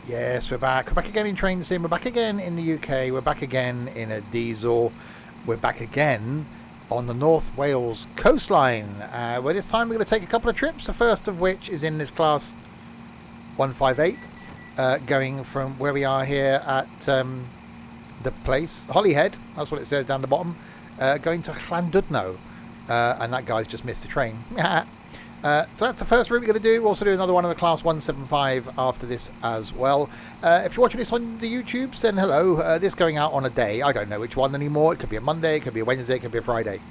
Yes, we're back. We're back again in Train Sim. We're back again in the UK. We're back again in a diesel. We're back again on the North Wales coastline. Where this time we're going to take a couple of trips. The first of which is in this class 158, going from where we are here at the place Holyhead. That's what it says down the bottom. Going to Llandudno, and that guy's just missed the train. So that's the first route we're going to do. We'll also do another one in the class 175 after this as well. If you're watching this on the YouTubes, then hello. This going out on a day. I don't know which one anymore. It could be a Monday, it could be a Wednesday, it could be a Friday.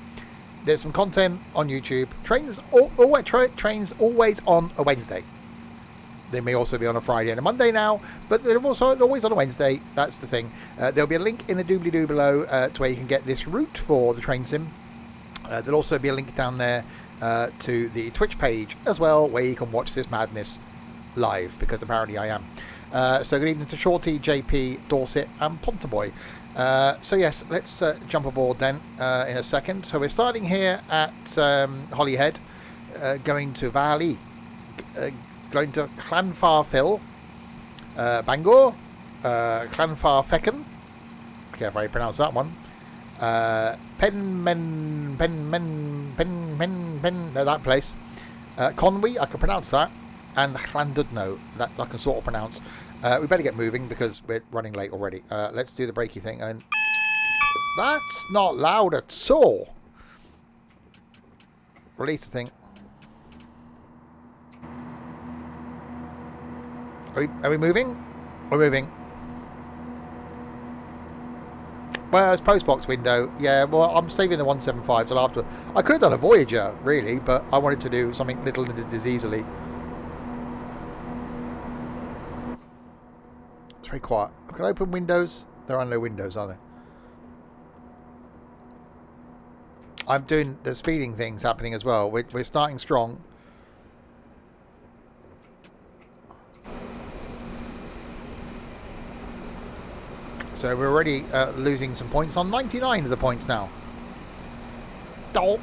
There's some content on YouTube. Trains always on a Wednesday. They may also be on a Friday and a Monday now, but they're also always on a Wednesday. That's the thing. There'll be a link in the doobly-doo below to where you can get this route for the Train Sim. There'll also be a link down there to the Twitch page as well, where you can watch this madness live, because apparently I am. So good evening to Shorty, JP, Dorset and Pontaboy. So yes, let's jump aboard then in a second. So we're starting here at Holyhead, going to Valley, going to Llanffarfil, Bangor, Llanffarfechan, okay, if I pronounce that one, that place, Conwy, I can pronounce that, and Llandudno, that I can sort of pronounce. We better get moving because we're running late already. Let's do the brakey thing, and that's not loud at all. Release the thing. Are we moving? We're moving. Well, it's postbox window. Yeah, well, I'm saving the 175 till after. I could have done a Voyager, really, but I wanted to do something little and as easily. It's very quiet. Can I open windows? There are no windows, are there? I'm doing the speeding things happening as well. We're starting strong. So we're already losing some points on 99 of the points now. Dope.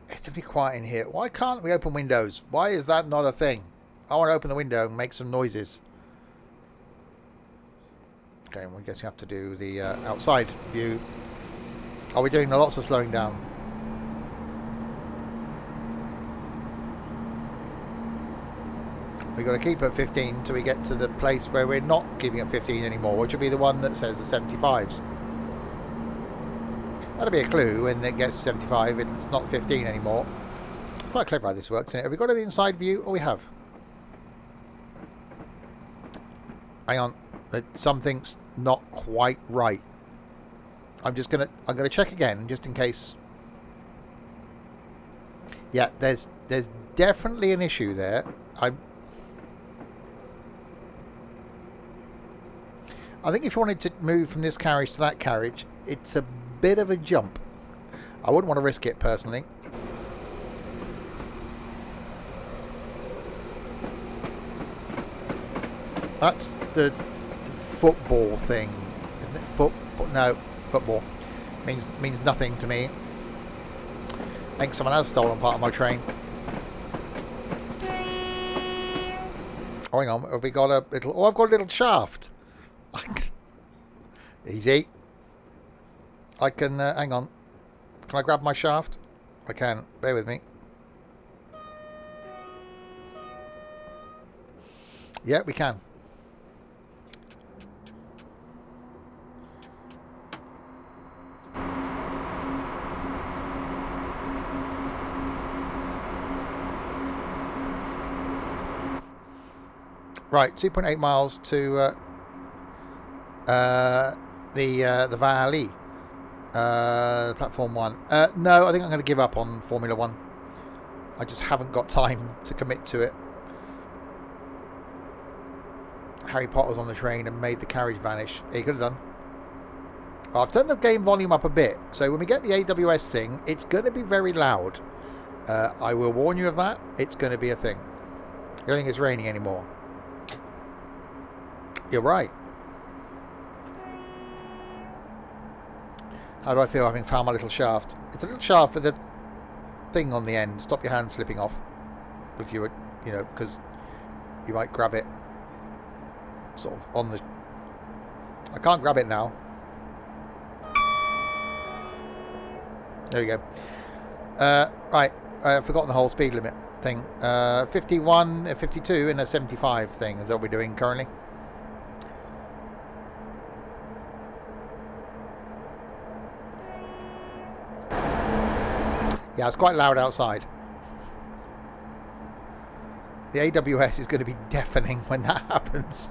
It's definitely quiet in here. Why can't we open windows? Why is that not a thing? I want to open the window and make some noises. Okay, well, I guess you have to do the outside view. Are we doing lots of slowing down? We've got to keep at 15 till we get to the place where we're not keeping at 15 anymore, which will be the one that says the 75s. That'll be a clue when it gets to 75, it's not 15 anymore. Quite clever how this works, isn't it? Have we got an inside view? Oh, we have. Hang on. Something's not quite right. I'm gonna check again just in case. Yeah, there's definitely an issue there. I think if you wanted to move from this carriage to that carriage, it's a bit of a jump. I wouldn't want to risk it personally. That's the football thing, isn't it? Football? No, football means nothing to me. I think someone else stolen part of my train. Oh, hang on, have we got a little? Oh, I've got a little shaft. Easy. I can, hang on. Can I grab my shaft? I can. Bear with me. Yeah, we can. Right, 2.8 miles to the Valley, platform 1. No, I think I'm going to give up on Formula 1. I just haven't got time to commit to it. Harry Potter's on the train and made the carriage vanish. He could have done. I've turned the game volume up a bit, so when we get the AWS thing, it's going to be very loud. I will warn you of that. It's going to be a thing. I don't think it's raining anymore. You're right. How do I feel having found my little shaft? It's a little shaft with a thing on the end. Stop your hand slipping off. If you were, you know, because you might grab it sort of on the... I can't grab it now. There we go. Right, I've forgotten the whole speed limit thing. 51, 52 and a 75 thing is what we're doing currently. Yeah, it's quite loud outside. The AWS is going to be deafening when that happens.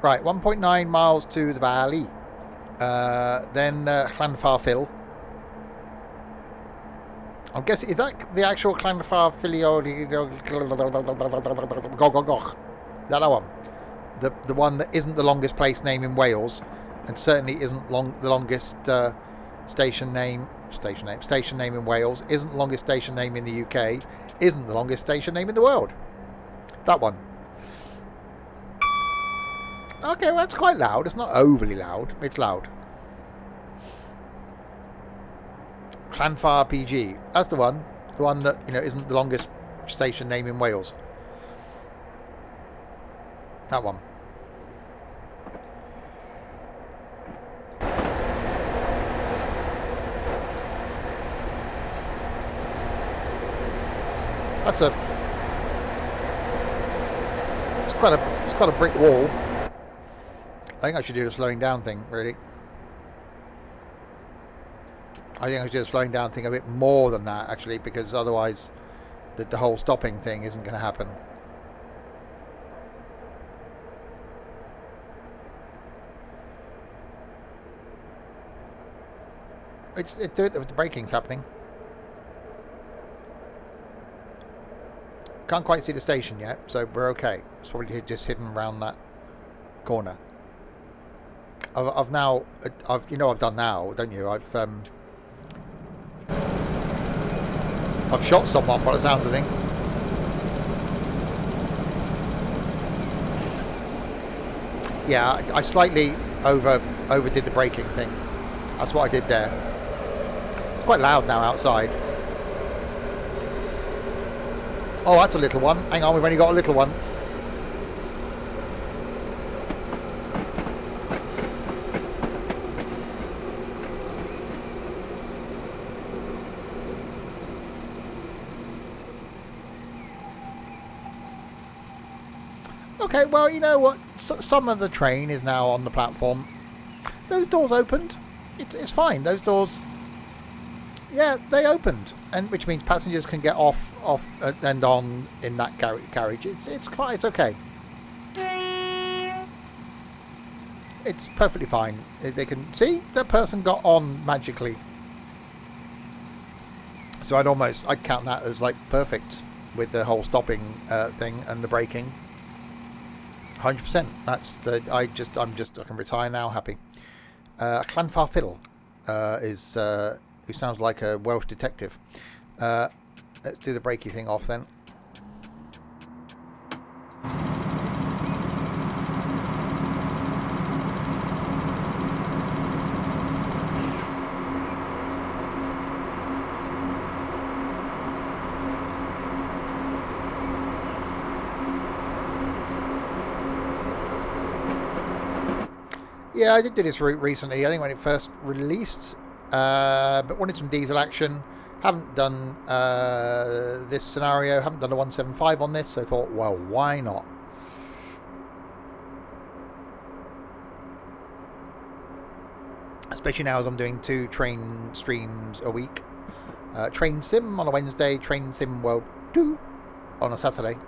Right, 1.9 miles to the valley. Then Llanfar. I'm guessing, is that the actual Llanfar Filioli? Is that one? The one that isn't the longest place name in Wales, and certainly isn't the longest station name in Wales, isn't the longest station name in the UK, isn't the longest station name in the world. That one. Okay, well, that's quite loud. It's not overly loud. It's loud. Llanfar PG. That's the one. The one that, you know, isn't the longest station name in Wales. That one. That's a... It's quite a brick wall. I think I should do the slowing down thing, really. I think I should do the slowing down thing a bit more than that, actually, because otherwise the whole stopping thing isn't going to happen. The braking's happening. Can't quite see the station yet, so we're okay. It's probably just hidden around that corner. I've now, you know, I've done now, don't you? I've shot someone by the sounds of things. Yeah, I slightly overdid the braking thing. That's what I did there. It's quite loud now outside. Oh, that's a little one. Hang on, we've only got a little one. Okay, well, you know what? Some of the train is now on the platform. Those doors opened. It's fine. Those doors, yeah, they opened, and which means passengers can get off and on in that carriage. It's okay. It's perfectly fine. They can see the person got on magically. So I'd count that as like perfect with the whole stopping thing and the braking. 100%. That's the. I can retire now, happy. Llanfar Fiddle is who sounds like a Welsh detective. Let's do the brakey thing off then. Yeah, I did do this route recently, I think when it first released, but wanted some diesel action. Haven't done this scenario, haven't done a 175 on this, so I thought, well, why not? Especially now as I'm doing 2 train streams a week. Train Sim on a Wednesday, Train Sim World 2 on a Saturday.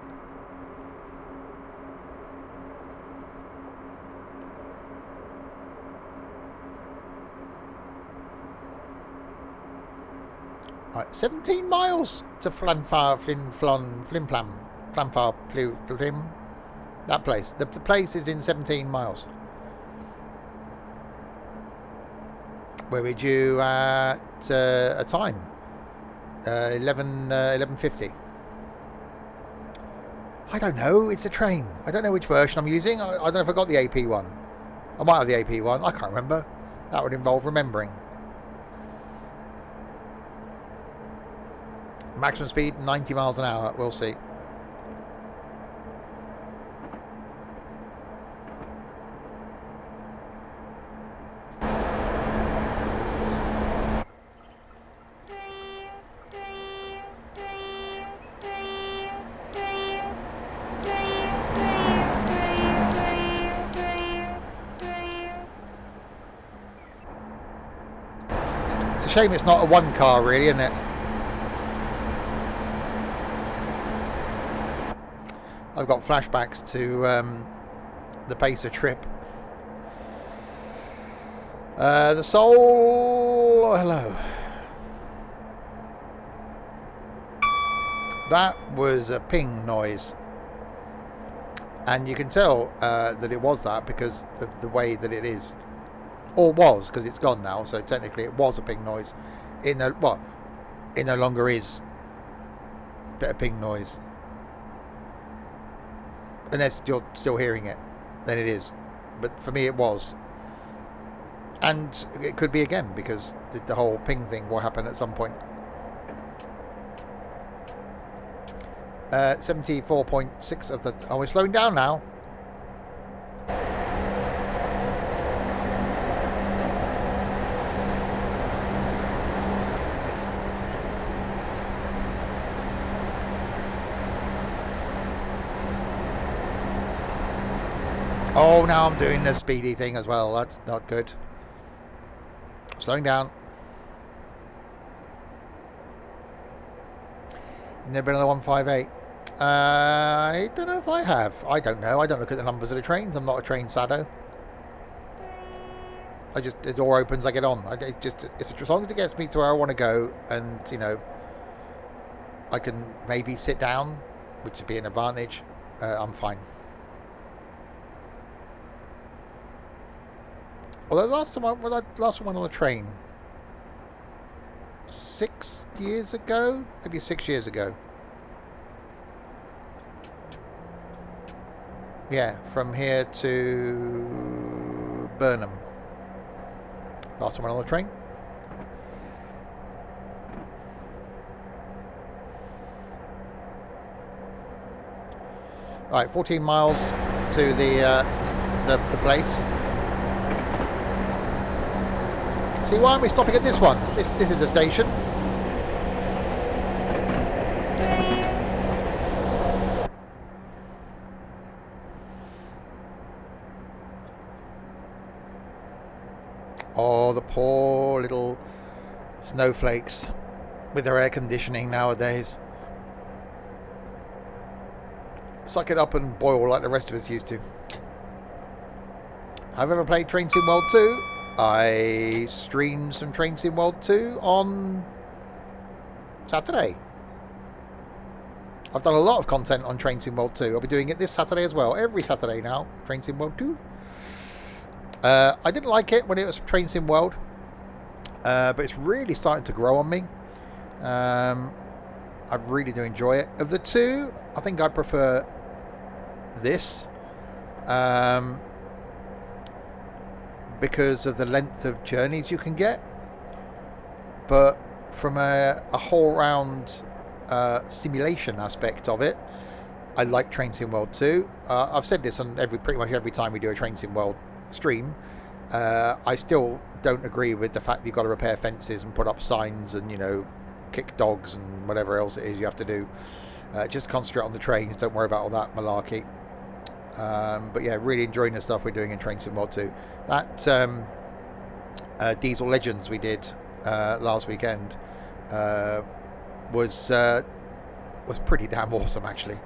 Right, 17 miles to Llanfar Flim. That place. The place is in 17 miles. Where we're due at a time. 11:50. I don't know. It's a train. I don't know which version I'm using. I don't know if I got the AP one. I might have the AP one. I can't remember. That would involve remembering. Maximum speed 90 miles an hour. We'll see. It's a shame it's not a one car, really, isn't it? I've got flashbacks to the Pacer trip. The Soul, hello. That was a ping noise, and you can tell that it was that because of the way that it is, or was, because it's gone now. So technically, it was a ping noise. It no longer is a ping noise. Unless you're still hearing it, then it is. But for me, it was. And it could be again, because the whole ping thing will happen at some point. 74.6 of the... Oh, we're slowing down now. Oh, now I'm doing the speedy thing as well. That's not good. Slowing down. Never been another 158. I don't know if I have. I don't know. I don't look at the numbers of the trains. I'm not a train sado. The door opens, I get on. As long as it gets me to where I want to go, and you know, I can maybe sit down, which would be an advantage. I'm fine. Although last time I went on a train 6 years ago, maybe 6 years ago. Yeah, from here to Burnham. Last time I went on a train. All right, 14 miles to the place. See, why aren't we stopping at this one? This is a station. Oh, the poor little snowflakes with their air conditioning nowadays. Suck it up and boil like the rest of us used to. Have you ever played Train Sim World 2? I streamed some Train Sim World 2 on Saturday. I've done a lot of content on Train Sim World 2. I'll be doing it this Saturday as well. Every Saturday now, Train Sim World 2. I didn't like it when it was Train Sim World, but it's really starting to grow on me. I really do enjoy it. Of the two, I think I prefer this. Because of the length of journeys you can get, but from a whole round simulation aspect of it, I like Train Sim World 2. I've said this on pretty much every time we do a Train Sim World stream. I still don't agree with the fact that you've got to repair fences and put up signs and, you know, kick dogs and whatever else it is you have to do. Just concentrate on the trains, don't worry about all that malarkey. But yeah, really enjoying the stuff we're doing in Train Sim World 2. That Diesel Legends we did last weekend was pretty damn awesome, actually.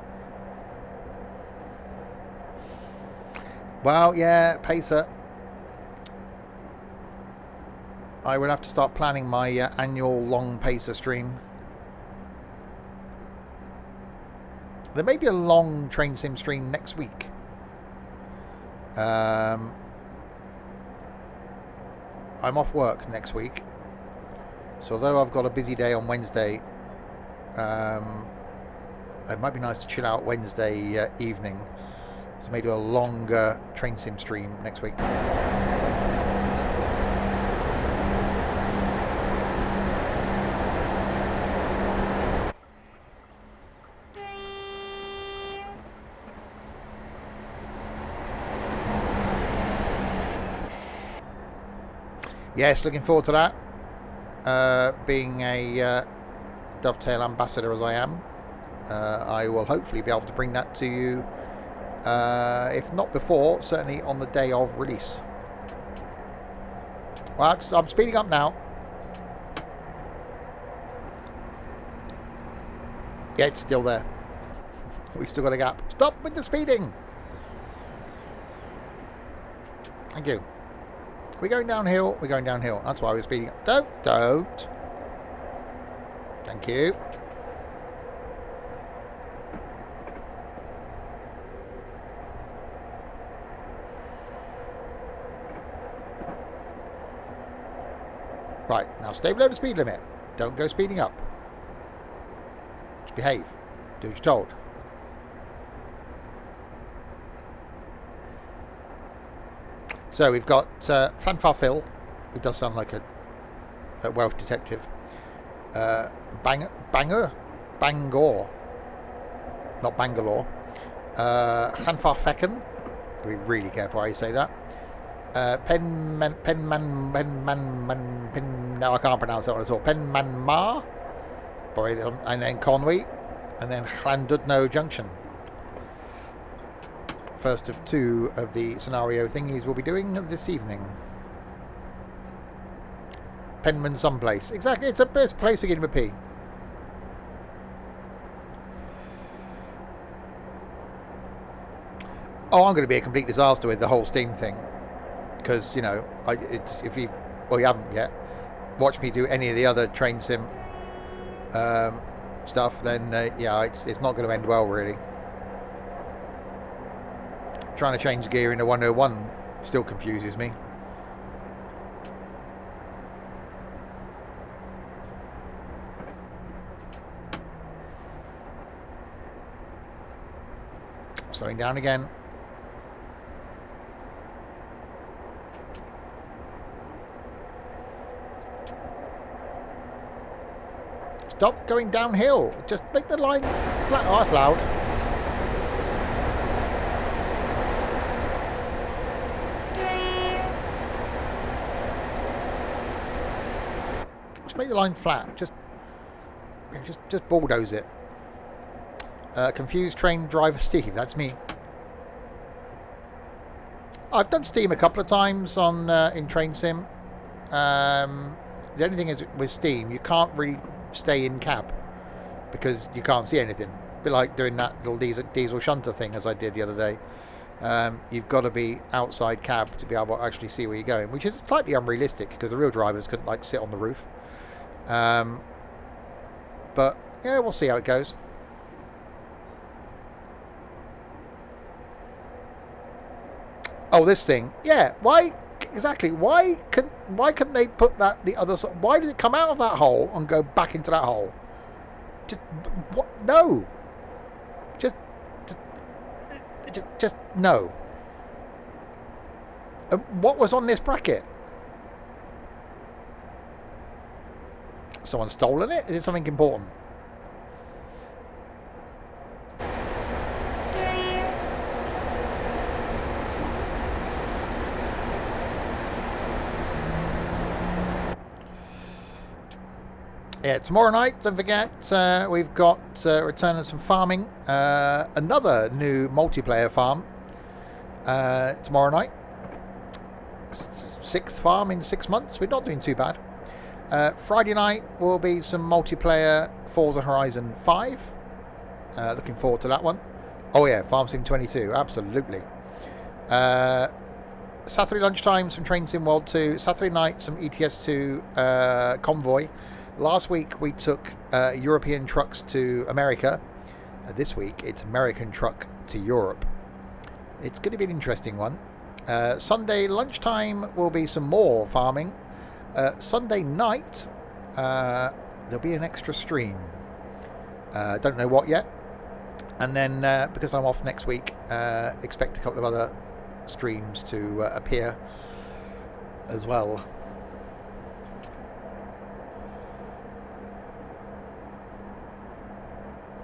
Well, yeah, Pacer. I will have to start planning my annual long Pacer stream. There may be a long Train Sim stream next week. I'm off work next week, so although I've got a busy day on Wednesday, it might be nice to chill out Wednesday evening, so maybe do a longer Train Sim stream next week. Yes, looking forward to that. Being a Dovetail ambassador as I am, I will hopefully be able to bring that to you, if not before, certainly on the day of release. Well, I'm speeding up now. Yeah, it's still there. We've still got a gap. Stop with the speeding! Thank you. We're going downhill. We're going downhill. That's why we're speeding up. Don't. Thank you. Right, now stay below the speed limit. Don't go speeding up. Just behave. Do what you're told. So we've got Fanfar Phil, who does sound like a Welsh detective. Bangor, not Bangalore. Fanfar Fecken. Be really careful how you say that. No, I can't pronounce that one at all. Penmanmar, and then Conwy, and then Llandudno Junction. First of two of the scenario thingies we'll be doing this evening. Penman someplace. Exactly, it's a place beginning with P. Oh, I'm going to be a complete disaster with the whole Steam thing. Because, you know, if you haven't yet, watch me do any of the other train sim stuff, then yeah, it's not going to end well, really. Trying to change gear into 101 still confuses me. Slowing down again. Stop going downhill. Just make the line flat. Oh, that's loud. Just make the line flat. Just bulldoze it. Confused train driver Steve. That's me. I've done Steam a couple of times on in Train Sim. The only thing is with Steam, you can't really stay in cab because you can't see anything. A bit like doing that little diesel shunter thing as I did the other day. You've got to be outside cab to be able to actually see where you're going, which is slightly unrealistic because the real drivers couldn't like sit on the roof. But yeah, we'll see how it goes. Oh, this thing. Yeah, why exactly? Why couldn't they put that the other side? Why does it come out of that hole and go back into that hole? Just what? No. Just no. What was on this bracket? Someone stolen it? Is it something important? Yeah, tomorrow night, don't forget, we've got Return of some farming. Another new multiplayer farm tomorrow night. Sixth farm in 6 months. We're not doing too bad. Friday night will be some multiplayer Forza Horizon 5. Looking forward to that one. Oh yeah, Farm Sim 22, absolutely. Saturday lunchtime, some Train Sim World 2. Saturday night, some ETS2 Convoy. Last week we took European trucks to America. This week it's American truck to Europe. It's going to be an interesting one. Sunday lunchtime will be some more farming. Sunday night there'll be an extra stream. Don't know what yet. And then because I'm off next week, expect a couple of other streams to appear as well.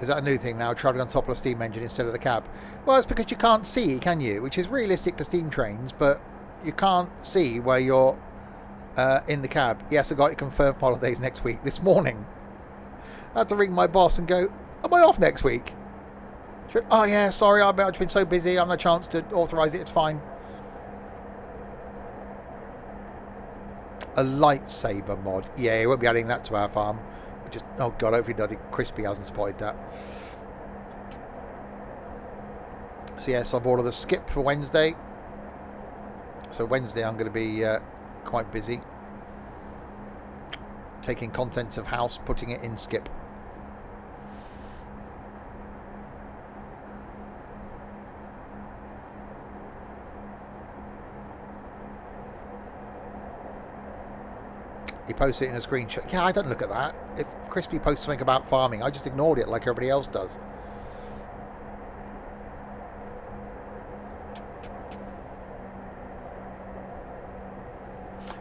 Is that a new thing now, travelling on top of a steam engine instead of the cab? Well, it's because you can't see, can you? Which is realistic to steam trains, but you can't see where you're in the cab. Yes, I got it confirmed for holidays next week. This morning, I had to ring my boss and go, am I off next week? She went, oh yeah, sorry, I've been so busy. I haven't had a chance to authorise it. It's fine. A lightsaber mod. Yeah, he won't be adding that to our farm. Just, oh god, hopefully Crispy hasn't spotted that. So yes, I've ordered a skip for Wednesday. So Wednesday I'm going to be quite busy. Taking contents of house, putting it in skip. He posts it in a screenshot. Yeah, I don't look at that. If Crispy posts something about farming, I just ignored it like everybody else does.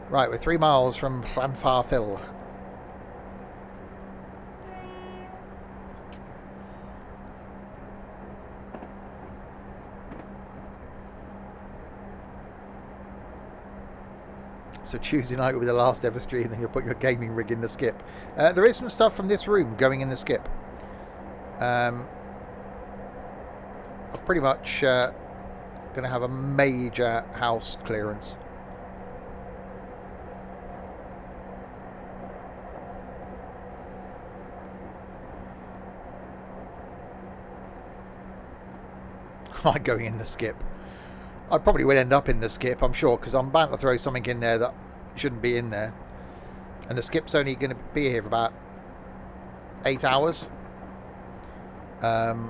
Right, we're 3 miles from Llanfar. So Tuesday night will be the last ever stream, then you'll put your gaming rig in the skip. There is some stuff from this room going in the skip. I'm pretty much going to have a major house clearance. I'm going in the skip. I probably will end up in the skip, I'm sure, because I'm bound to throw something in there that shouldn't be in there. And the skip's only going to be here for about 8 hours. Yeah,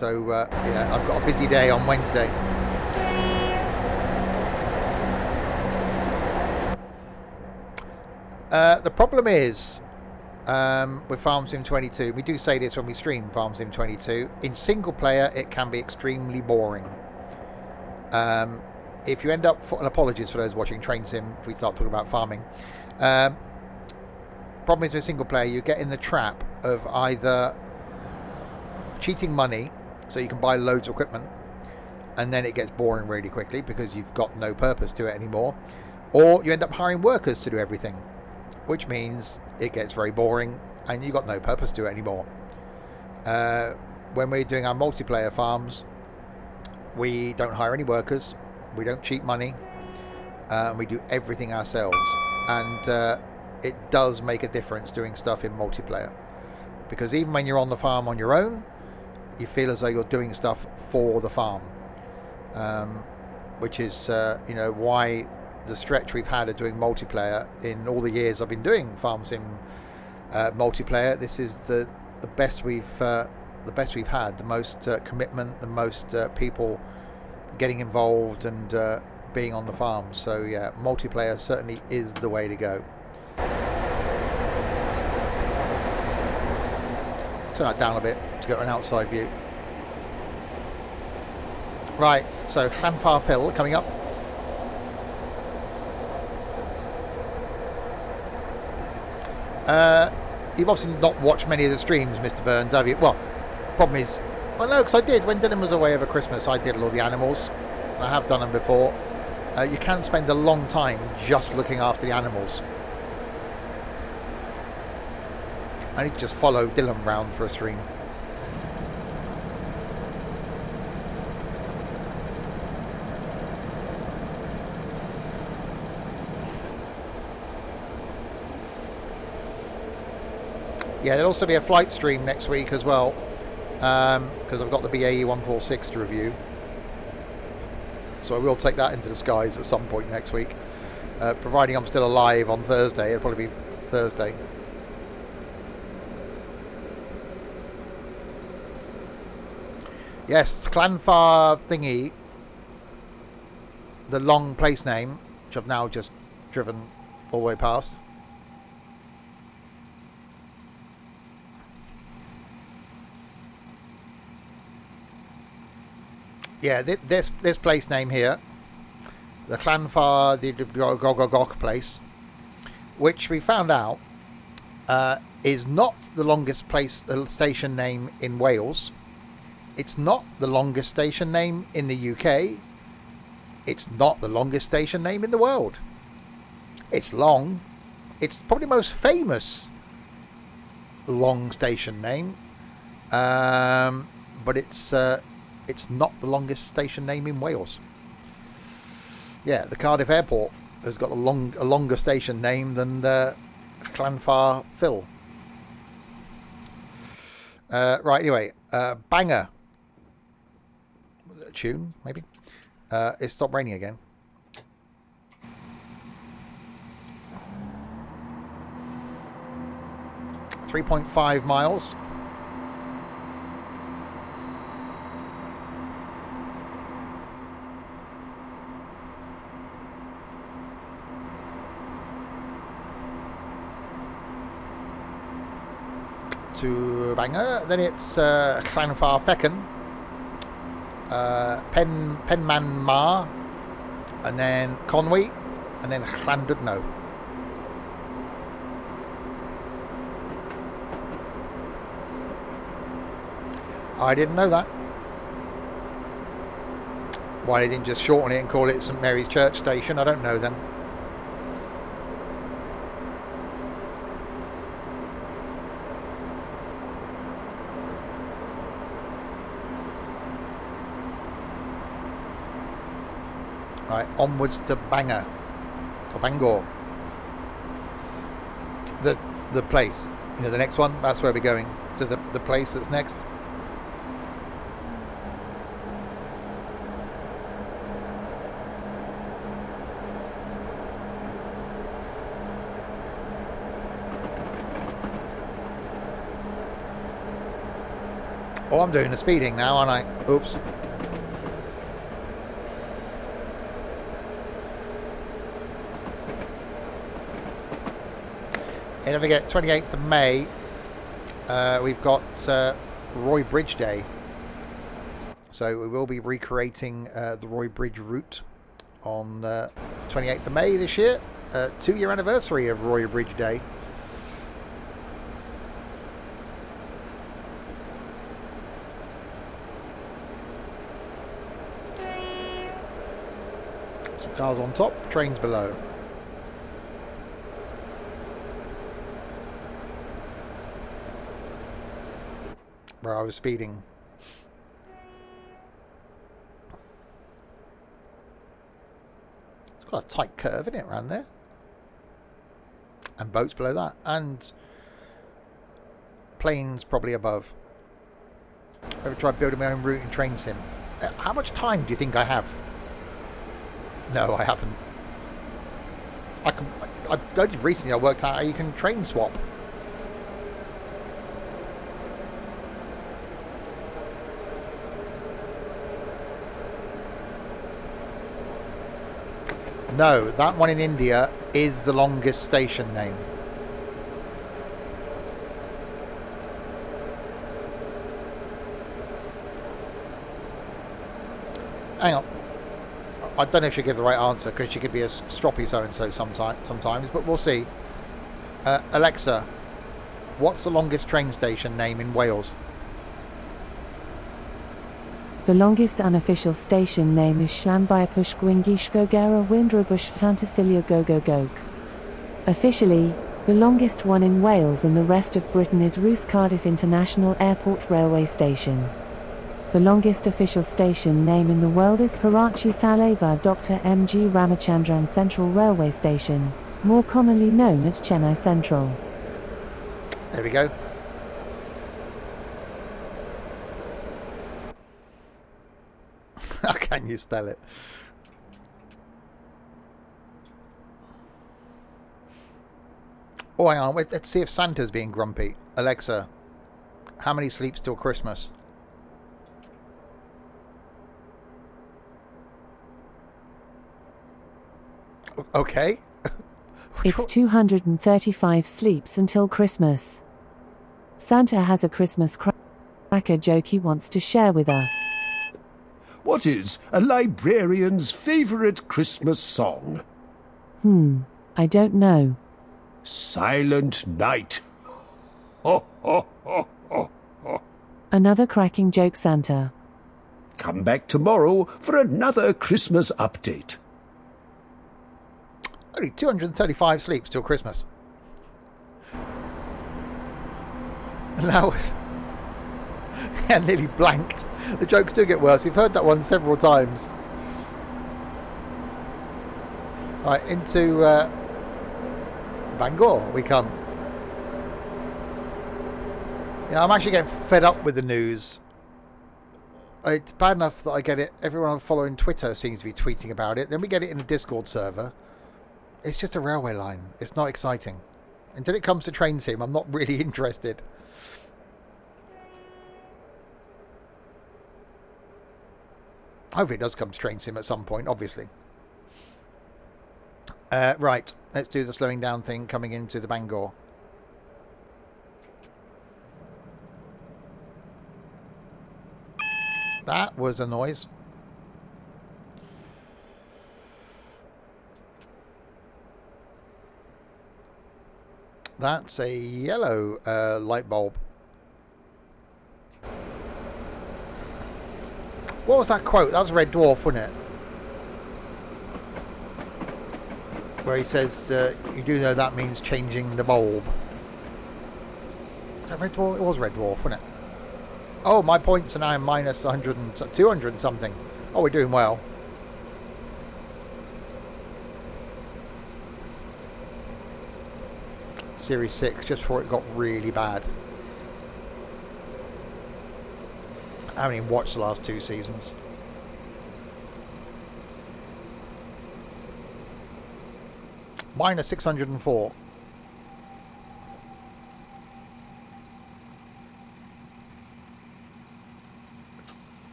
I've got a busy day on Wednesday. The problem is, with Farm Sim 22, we do say this when we stream Farm Sim 22, in single player it can be extremely boring. If you end up, and apologies for those watching Train Sim if we start talking about farming, problem is with single player you get in the trap of either cheating money so you can buy loads of equipment and then it gets boring really quickly because you've got no purpose to it anymore, or you end up hiring workers to do everything, which means it gets very boring and you've got no purpose to it anymore. When we're doing our multiplayer farms, we don't hire any workers, we don't cheat money, we do everything ourselves, and it does make a difference doing stuff in multiplayer, because even when you're on the farm on your own, you feel as though you're doing stuff for the farm, which is why the stretch we've had of doing multiplayer in all the years I've been doing Farm Sim multiplayer, this is the best we've had, the most commitment, the most people getting involved and being on the farm. So yeah, multiplayer certainly is the way to go. Turn that down a bit to get an outside view. Right, so Llanfar coming up. You've obviously not watched many of the streams, Mr. Burns, have you? Well, problem is, well, no, because I did. When Dylan was away over Christmas, I did all the animals. I have done them before. You can spend a long time just looking after the animals. I need to just follow Dylan round for a stream. Yeah, there'll also be a flight stream next week as well, because I've got the BAE 146 to review. So I will take that into the skies at some point next week, providing I'm still alive on Thursday. It'll probably be Thursday. Yes, Llanfar thingy, the long place name, which I've now just driven all the way past. Yeah, this place name here, the Llanfar the Gogogok place, which we found out is not the longest station name in Wales. It's not the longest station name in the UK. It's not the longest station name in the world. It's long. It's probably the most famous long station name, but it's not the longest station name in Wales. Yeah, the Cardiff Airport has got a longer station name than Llanfar Phil. Right, anyway, Bangor. Tune, maybe. It stopped raining again. .5 miles. To Bangor. Then it's Llanfar Fechan, Penman and then Conwy, and then Llandudno. I didn't know that. Why they didn't just shorten it and call it St Mary's Church Station, I don't know then. Right, onwards to Bangor, or Bangor. The place, you know, the next one. That's where we're going, to the place that's next. Oh, I'm doing the speeding now, aren't I? Oops. And don't forget, 28th of May, we've got Roy Bridge Day. So we will be recreating the Roy Bridge route on 28th of May this year. 2-year anniversary of Roy Bridge Day. Some cars on top, trains below. Where I was speeding. It's got a tight curve, isn't it, around there? And boats below that. And planes probably above. Ever tried building my own route in Train Sim? How much time do you think I have? No, I haven't. Only recently I worked out how you can train swap. No, that one in India is the longest station name. Hang on. I don't know if she'll give the right answer because she could be a stroppy so-and-so sometimes, but we'll see. Alexa, what's the longest train station name in Wales? The longest unofficial station name is Llanfairpwll Gwyngish Gogera Windrobush Llantysilio Gogogog. Officially, the longest one in Wales and the rest of Britain is Rhys Cardiff International Airport Railway Station. The longest official station name in the world is Parachi Thaleva Dr. M. G. Ramachandran Central Railway Station, more commonly known as Chennai Central. There we go. How can you spell it? Oh, hang on. Let's see if Santa's being grumpy. Alexa, how many sleeps till Christmas? Okay. It's 235 sleeps until Christmas. Santa has a Christmas cracker joke he wants to share with us. What is a librarian's favourite Christmas song? I don't know. Silent Night. Ho, ho, ho, ho, ho. Another cracking joke, Santa. Come back tomorrow for another Christmas update. Only 235 sleeps till Christmas. And now, yeah, nearly blanked. The jokes do get worse. You've heard that one several times. Right, into Bangor we come. Yeah, I'm actually getting fed up with the news. It's bad enough that I get it. Everyone I'm following Twitter seems to be tweeting about it. Then we get it in a Discord server. It's just a railway line. It's not exciting. Until it comes to train sim, I'm not really interested. Hopefully it does come to train sim at some point, obviously. Right, let's do the slowing down thing coming into the Bangor. That was a noise. That's a yellow light bulb. What was that quote? That was Red Dwarf, wasn't it? Where he says, you do know that means changing the bulb. Is that Red Dwarf? It was Red Dwarf, wasn't it? Oh, my points are now minus 100 and 200 and something. Oh, we're doing well. Series 6, just before it got really bad. I haven't even watched the last 2 seasons. Minus 604.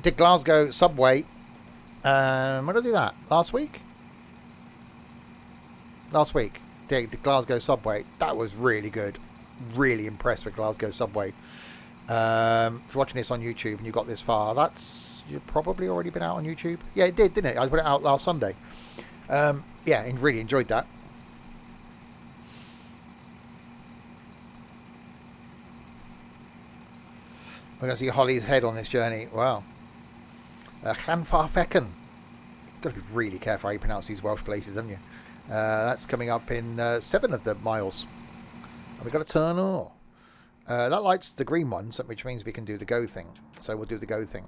Did Glasgow subway. When did I do that? Last week? Last week. Did the Glasgow subway. That was really good. Really impressed with Glasgow subway. If you're watching this on YouTube and you got this far, you've probably already been out on YouTube. Yeah, it did, didn't it? I put it out last Sunday. Yeah, and really enjoyed that. We're going to see Holly's head on this journey. Wow. Llanfairpwllgwyngyllgogerychwyrndrobwllllantysiliogogogoch. Got to be really careful how you pronounce these Welsh places, haven't you? That's coming up in 7 of the miles. And we've got a turn or. That lights the green ones, which means we can do the go thing. So we'll do the go thing.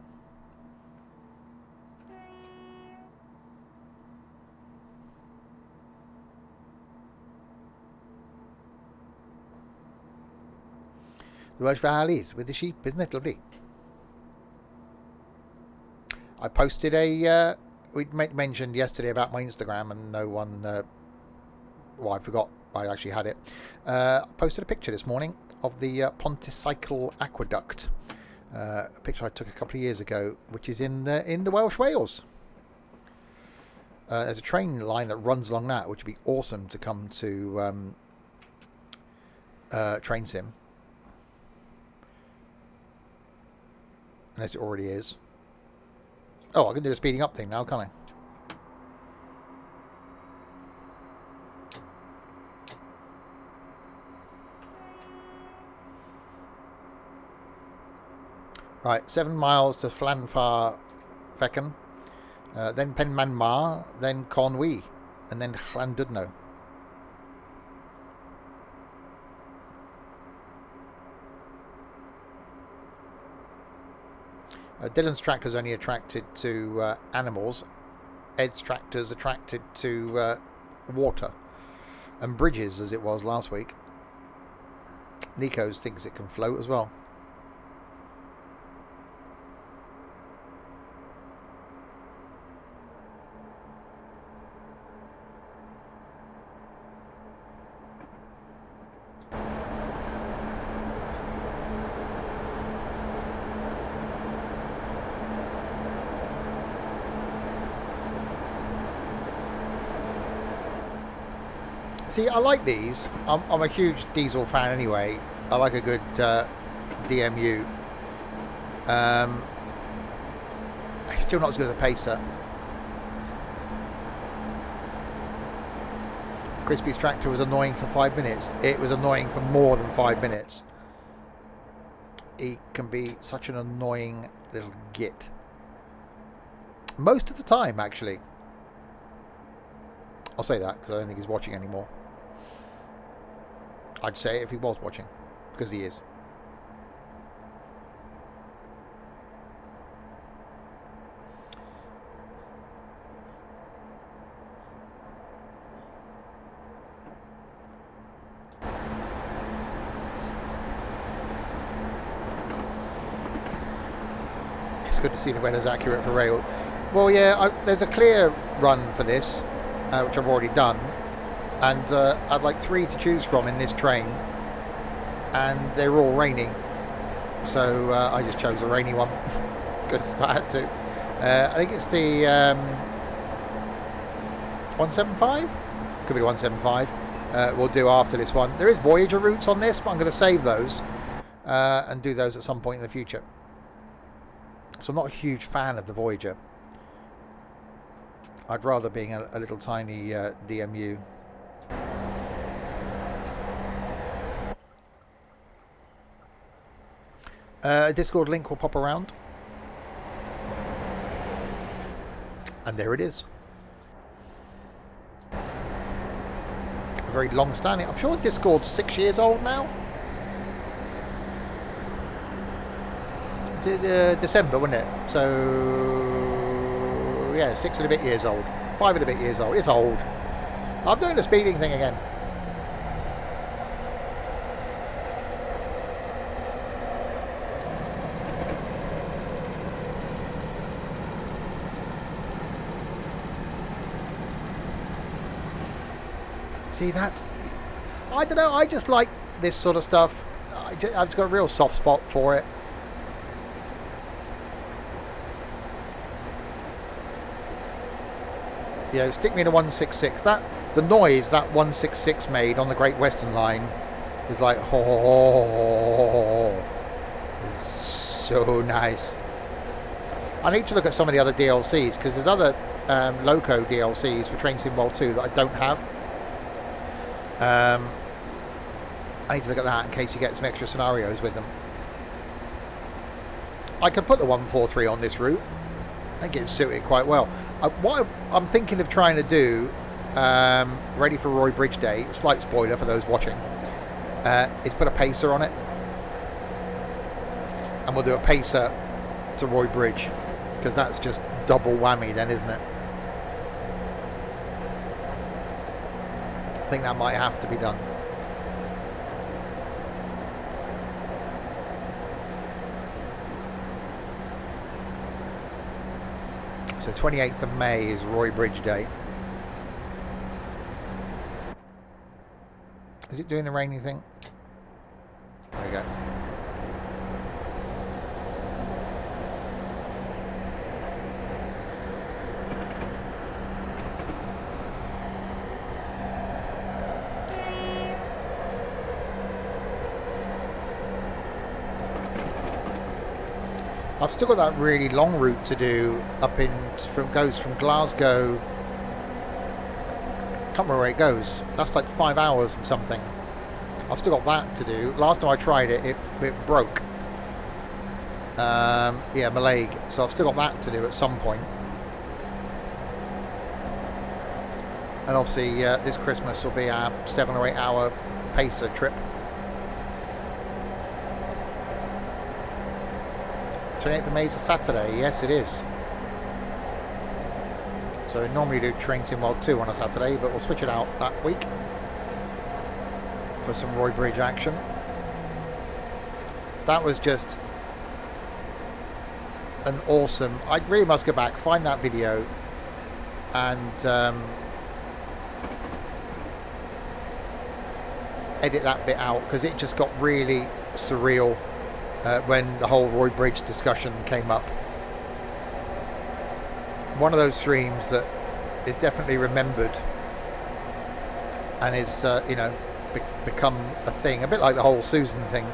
The Welsh valleys with the sheep, isn't it lovely? I posted a... we mentioned yesterday about my Instagram and no one... well, I forgot I actually had it. I posted a picture this morning of the Pontycycle Aqueduct. A picture I took a couple of years ago, which is in the Welsh Wales. There's a train line that runs along that, which would be awesome to come to train sim. Unless it already is. Oh, I can do the speeding up thing now, can't I? Right, 7 miles to Llanfairpwllgwyngyllgogerychwyrndrobwllllantysiliogogogoch, then Penmanmawr, then Conwy, and then Llandudno. Dylan's tractor's only attracted to animals. Ed's tractor's attracted to water and bridges, as it was last week. Nico's thinks it can float as well. See, I like these. I'm a huge diesel fan anyway. I like a good DMU. It's still not as good as a Pacer. Crispy's tractor was annoying for 5 minutes. It was annoying for more than 5 minutes. He can be such an annoying little git. Most of the time, actually. I'll say that because I don't think he's watching anymore. I'd say it if he was watching, because he is. It's good to see the weather's accurate for rail. Well, yeah, there's a clear run for this, which I've already done. And I'd like 3 to choose from in this train, and they're all raining, so I just chose a rainy one because I had to. I think it's the 175, could be 175. We'll do after this one. There is Voyager routes on this, but I'm going to save those and do those at some point in the future. So I'm not a huge fan of the Voyager. I'd rather being a little tiny DMU. A Discord link will pop around, and there it is. A very long-standing. I'm sure Discord's 6 years old now. December, wasn't it? So yeah, 6 and a bit years old. 5 and a bit years old. It's old. I'm doing the speeding thing again. See, that's... I don't know, I just like this sort of stuff. I've just got a real soft spot for it. Yeah, stick me in a 166. The noise that 166 made on the Great Western Line is like, oh, it's so nice. I need to look at some of the other DLCs because there's other Loco DLCs for Train Sim World 2 that I don't have. I need to look at that in case you get some extra scenarios with them. I could put the 143 on this route. I think it'd suit it quite well. What I'm thinking of trying to do, ready for Roy Bridge Day, slight spoiler for those watching, is put a pacer on it. And we'll do a pacer to Roy Bridge, because that's just double whammy then, isn't it? I think that might have to be done. So 28th of May is Roy Bridge Day. Is it doing the rainy thing? There we go. I've still got that really long route to do up goes from Glasgow. Can't remember where it goes. That's like 5 hours and something. I've still got that to do. Last time I tried it, it broke. Yeah, Mallaig. So I've still got that to do at some point. And obviously this Christmas will be our 7 or 8 hour pacer trip. 28th of May is a Saturday, yes it is. So we normally do Train Sim World 2 on a Saturday, but we'll switch it out that week for some Roy Bridge action. That was just an awesome... I really must go back, find that video and edit that bit out, because it just got really surreal when the whole Roy Bridge discussion came up. One of those streams that is definitely remembered and is, you know, become a thing, a bit like the whole Susan thing.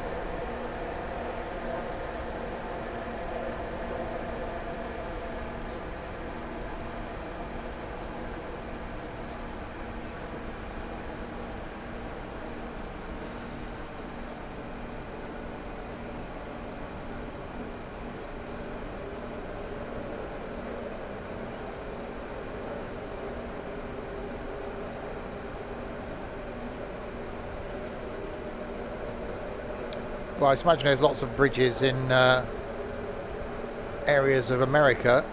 Well, I imagine there's lots of bridges in areas of America,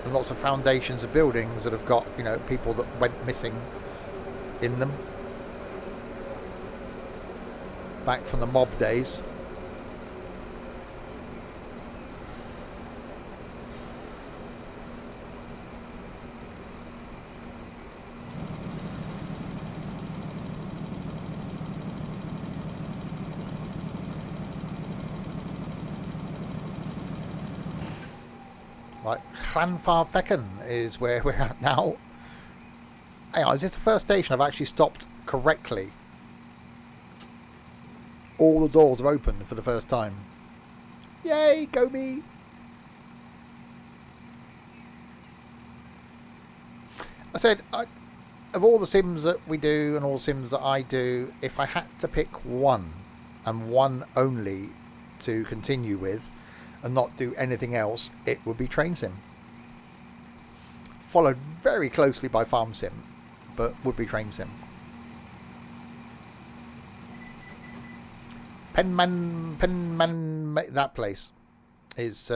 and lots of foundations of buildings that have got, you know, people that went missing in them back from the mob days. Right, Llanfarfechan is where we're at now. Hang on, is this the first station I've actually stopped correctly? All the doors are open for the first time. Yay, go me! I said, of all the sims that we do and all the sims that I do, if I had to pick one, and one only, to continue with, and not do anything else, it would be Train Sim. Followed very closely by Farm Sim, but would be Train Sim. Penman, that place is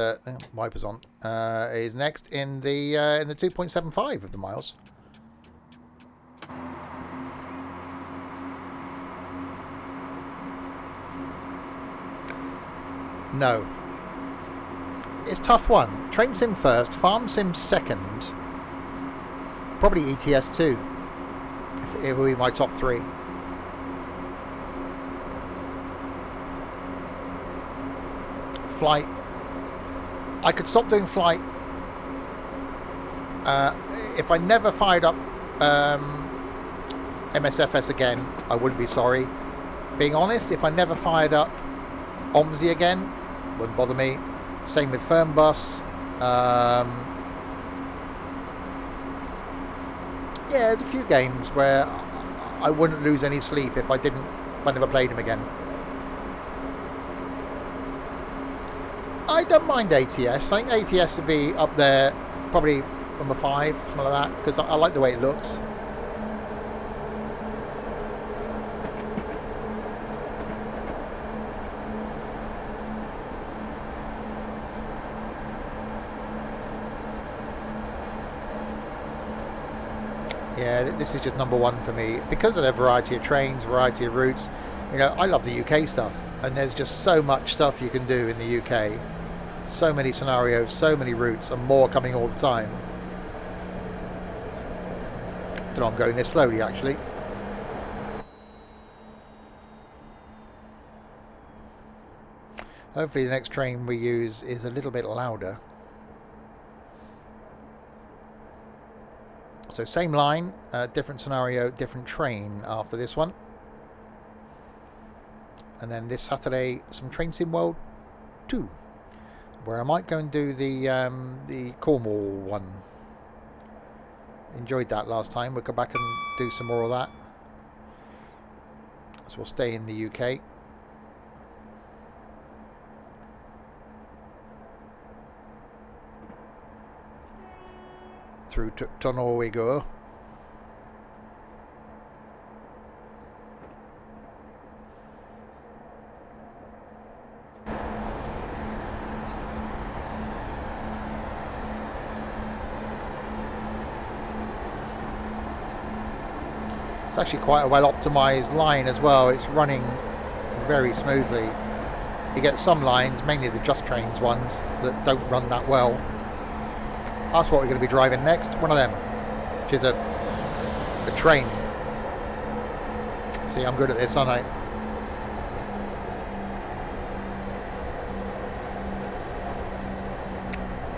wipers on. Is next in the 2.75 of the miles. No. It's a tough one. Train Sim first, Farm Sim second, probably ETS 2. It will be my top 3. Flight. I could stop doing Flight if I never fired up MSFS again. I wouldn't be sorry. Being honest, if I never fired up OMSI again, wouldn't bother me. Same with Fernbus. Yeah, there's a few games where I wouldn't lose any sleep if I never played them again. I don't mind ATS. I think ATS would be up there, probably number 5, something like that, because I like the way it looks. Yeah, this is just number 1 for me because of the variety of trains, variety of routes. You know, I love the UK stuff, and there's just so much stuff you can do in the UK. So many scenarios, so many routes, and more coming all the time. Don't know, I'm going this slowly actually. Hopefully the next train we use is a little bit louder. So same line, different scenario, different train after this one. And then this Saturday, some Train Sim World 2, where I might go and do the Cornwall one. Enjoyed that last time. We'll go back and do some more of that. So we'll stay in the UK. Through tunnel we go. It's actually quite a well optimized line as well. It's running very smoothly. You get some lines, mainly the Just Trains ones, that don't run that well. That's what we're going to be driving next. One of them, which is a train. See, I'm good at this, aren't I?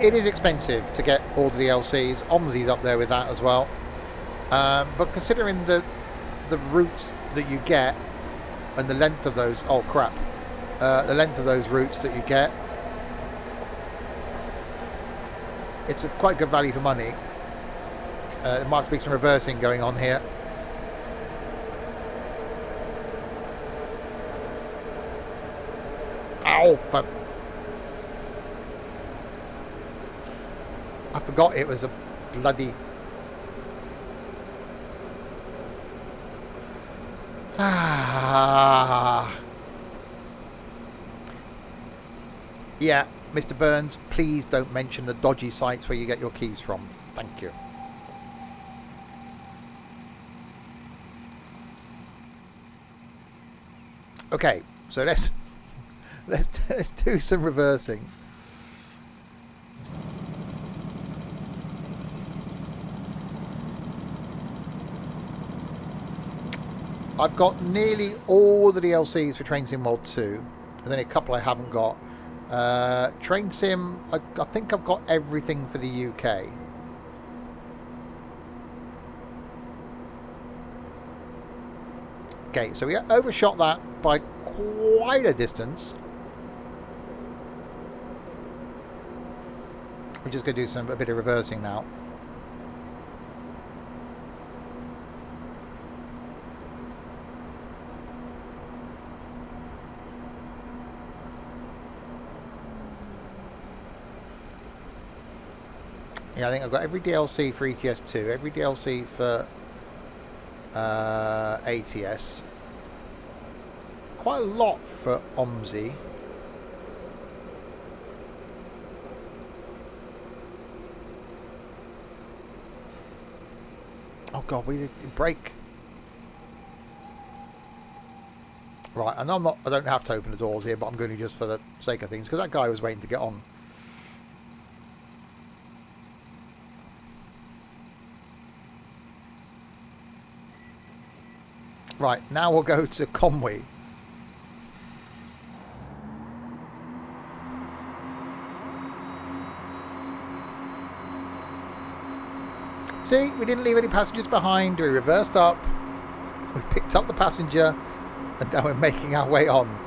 It is expensive to get all the DLCs. OMSI's up there with that as well. But considering the routes that you get and the length of those, oh crap, the length of those routes that you get, it's a quite good value for money. There might be some reversing going on here. Ow! I forgot it was a bloody... Yeah, Mr. Burns, please don't mention the dodgy sites where you get your keys from. Thank you. Okay, so let's do some reversing. I've got nearly all the DLCs for Train Sim World 2. There's only a couple I haven't got. Train Sim, I think I've got everything for the UK. Okay, so we overshot that by quite a distance. We're just going to do a bit of reversing now. Yeah, I think I've got every DLC for ETS2, every DLC for ATS, quite a lot for OMSI. Oh god, we did break. Right, and I don't have to open the doors here, but I'm going to just for the sake of things, because that guy was waiting to get on. Right, now we'll go to Conwy. See, we didn't leave any passengers behind. We reversed up. We picked up the passenger. And now we're making our way on.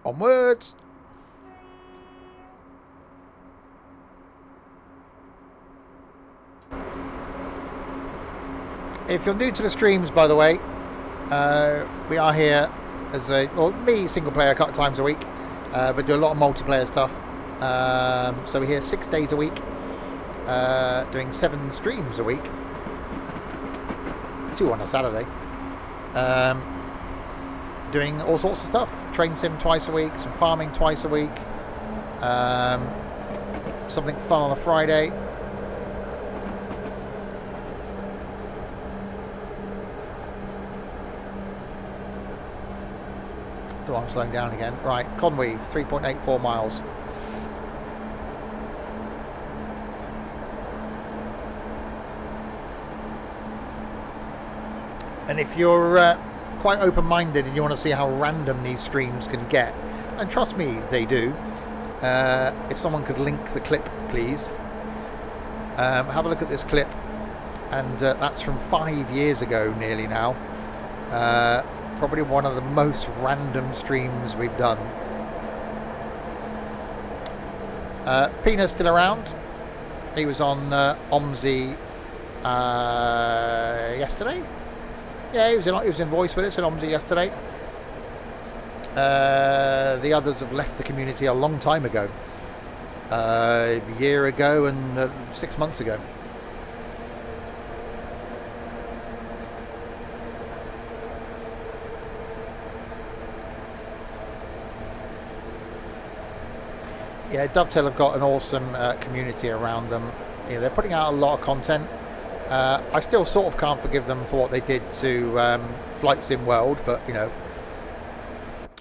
Onwards. If you're new to the streams, by the way, we are here as me single player a couple of times a week, but do a lot of multiplayer stuff. So we're here 6 days a week, doing 7 streams a week, 2 on a Saturday. Doing all sorts of stuff. Train sim twice a week, some farming twice a week, something fun on a Friday. Oh, I'm slowing down again. Right, Conwy, 3.84 miles. And if you're quite open-minded and you want to see how random these streams can get, and trust me, they do. If someone could link the clip, please. Have a look at this clip, and that's from 5 years ago, nearly now. Probably one of the most random streams we've done. Pina's still around. He was on OMSI yesterday. Yeah, he was in voice with us at OMSI yesterday. The others have left the community a long time ago. A year ago and 6 months ago. Yeah, Dovetail have got an awesome community around them. Yeah, they're putting out a lot of content. I still sort of can't forgive them for what they did to Flight Sim World, but you know,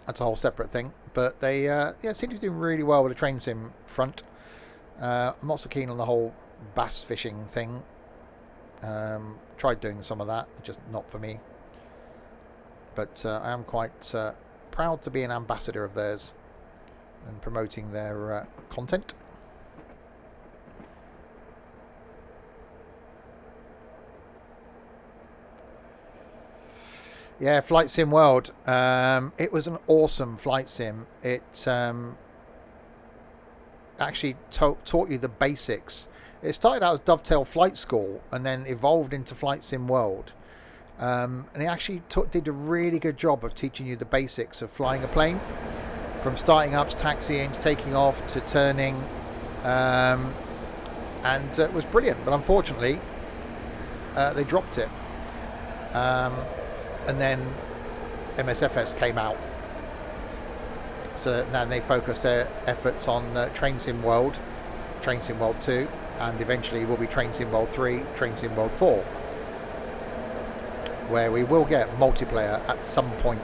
that's a whole separate thing. But they seem to be doing really well with the train sim front. I'm not so keen on the whole bass fishing thing. Tried doing some of that, just not for me. But I am quite proud to be an ambassador of theirs and promoting their content. Yeah, Flight Sim World. It was an awesome flight sim. It actually taught you the basics. It started out as Dovetail Flight School and then evolved into Flight Sim World. And it actually did a really good job of teaching you the basics of flying a plane from starting up to taxiing to taking off to turning, and it was brilliant. But unfortunately, they dropped it, and then MSFS came out. So now they focused their efforts on Train Sim World, Train Sim World 2, and eventually will be Train Sim World 3, Train Sim World 4, where we will get multiplayer at some point.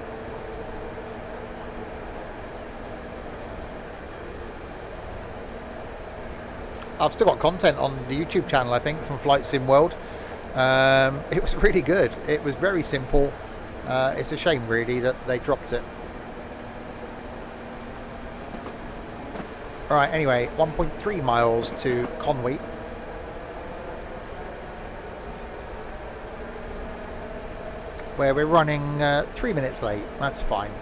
I've still got content on the YouTube channel, I think, from Flight Sim World. It was really good. It was very simple. It's a shame, really, that they dropped it. Alright, anyway, 1.3 miles to Conwy. Where we're running 3 minutes late. That's fine.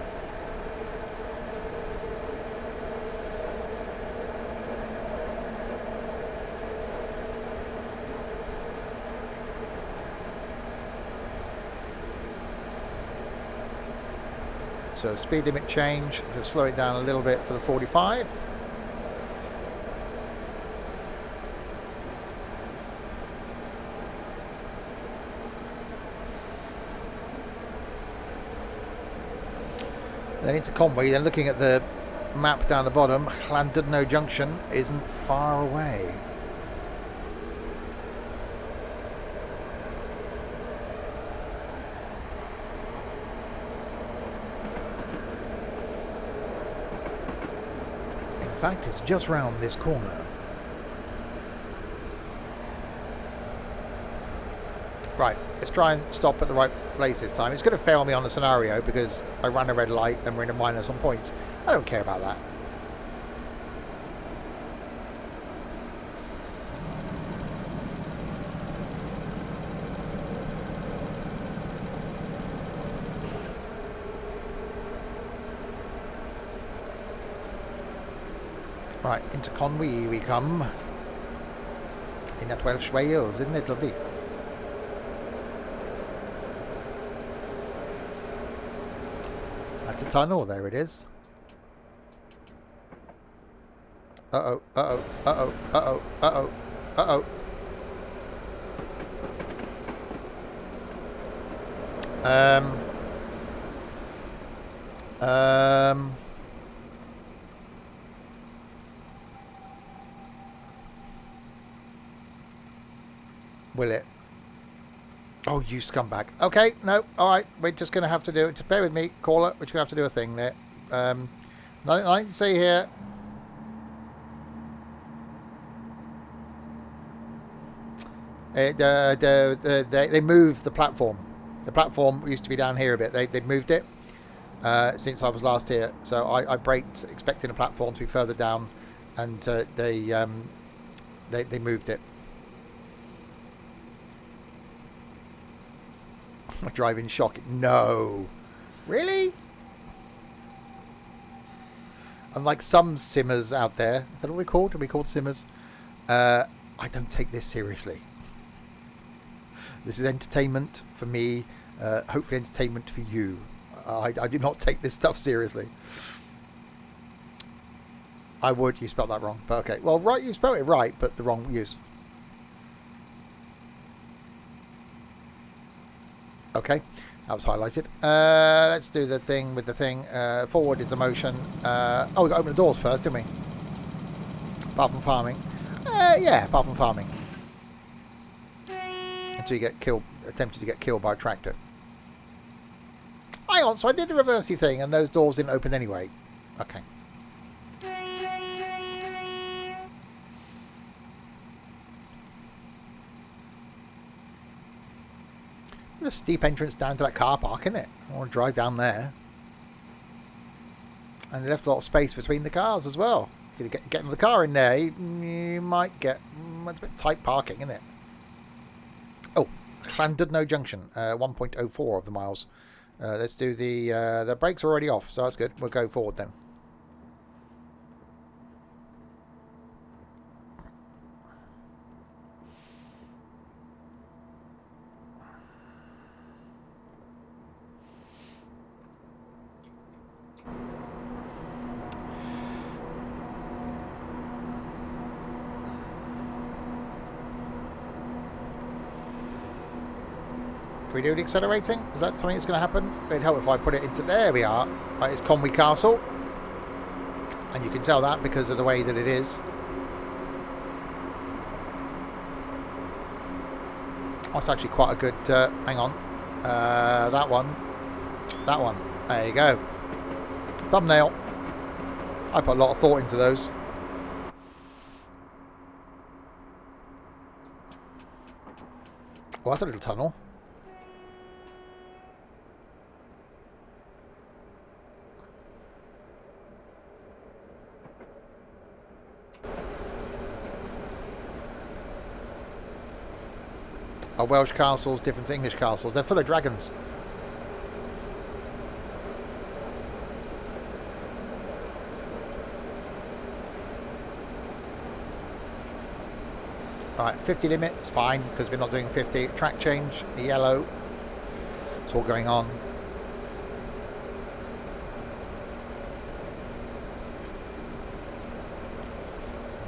So speed limit change, to slow it down a little bit for the 45. Then into Conwy, then looking at the map down the bottom, Llandudno Junction isn't far away. In fact, it's just round this corner. Right, let's try and stop at the right place this time. It's going to fail me on the scenario because I ran a red light and we're in a minus on points. I don't care about that. Right, into Conwy we come. In that Welsh Wales, isn't it lovely? That's a tunnel, there it is. Uh-oh, uh-oh, uh-oh, uh-oh, uh-oh, uh-oh. Will it? Oh, you scumbag. Okay, no, alright, we're just going to have to do it. Just bear with me, caller. We're just going to have to do a thing there. Nothing to see here. They moved the platform. The platform used to be down here a bit. They moved it since I was last here. So I braked expecting the platform to be further down, and they moved it. My driving shock. No. Really? Unlike some simmers out there. Is that what we're called? Are we called simmers? I don't take this seriously. This is entertainment for me. Hopefully entertainment for you. I do not take this stuff seriously. I would. You spelled that wrong. But okay. Well, right. You spelled it right, but the wrong use. Okay, that was highlighted. Let's do the thing with the thing. Forward is the motion. Oh, we got to open the doors first, didn't we? Apart from farming. Yeah, apart from farming. Until you get killed, attempted to get killed by a tractor. Hang on, so I did the reversey thing and those doors didn't open anyway. Okay. A steep entrance down to that car park, isn't it? I want to drive down there. And they left a lot of space between the cars as well. If you get the car in there, you might get... It's a bit tight parking, isn't it? Oh, Llandudno Junction, 1.04 of the miles. Let's do the brakes are already off, so that's good. We'll go forward then. we do the accelerating? Is that something that's going to happen? It'd help if I put it into... There we are. Right, it's Conwy Castle. And you can tell that because of the way that it is. That's actually quite a good... hang on. That one. That one. There you go. Thumbnail. I put a lot of thought into those. Well, that's a little tunnel. Are Welsh castles different to English castles? They're full of dragons. Right, 50 limit, it's fine because we're not doing 50. Track change, yellow. It's all going on.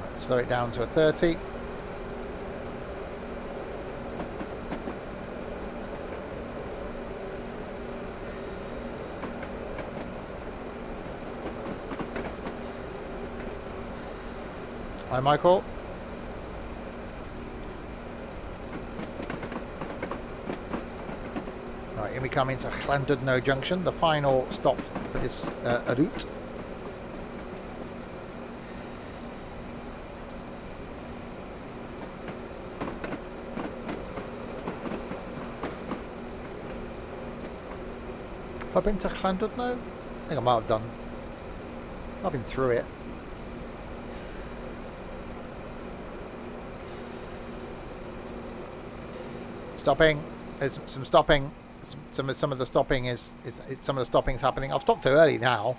Right, slow it down to a 30. Hi, Michael. Right, here we come into Llandudno Junction, the final stop for this route. Have I been to Llandudno? I think I might have done. I've been through it. Stopping. There's some stopping. Some of the stopping is some of the stopping's happening. I've stopped too early now.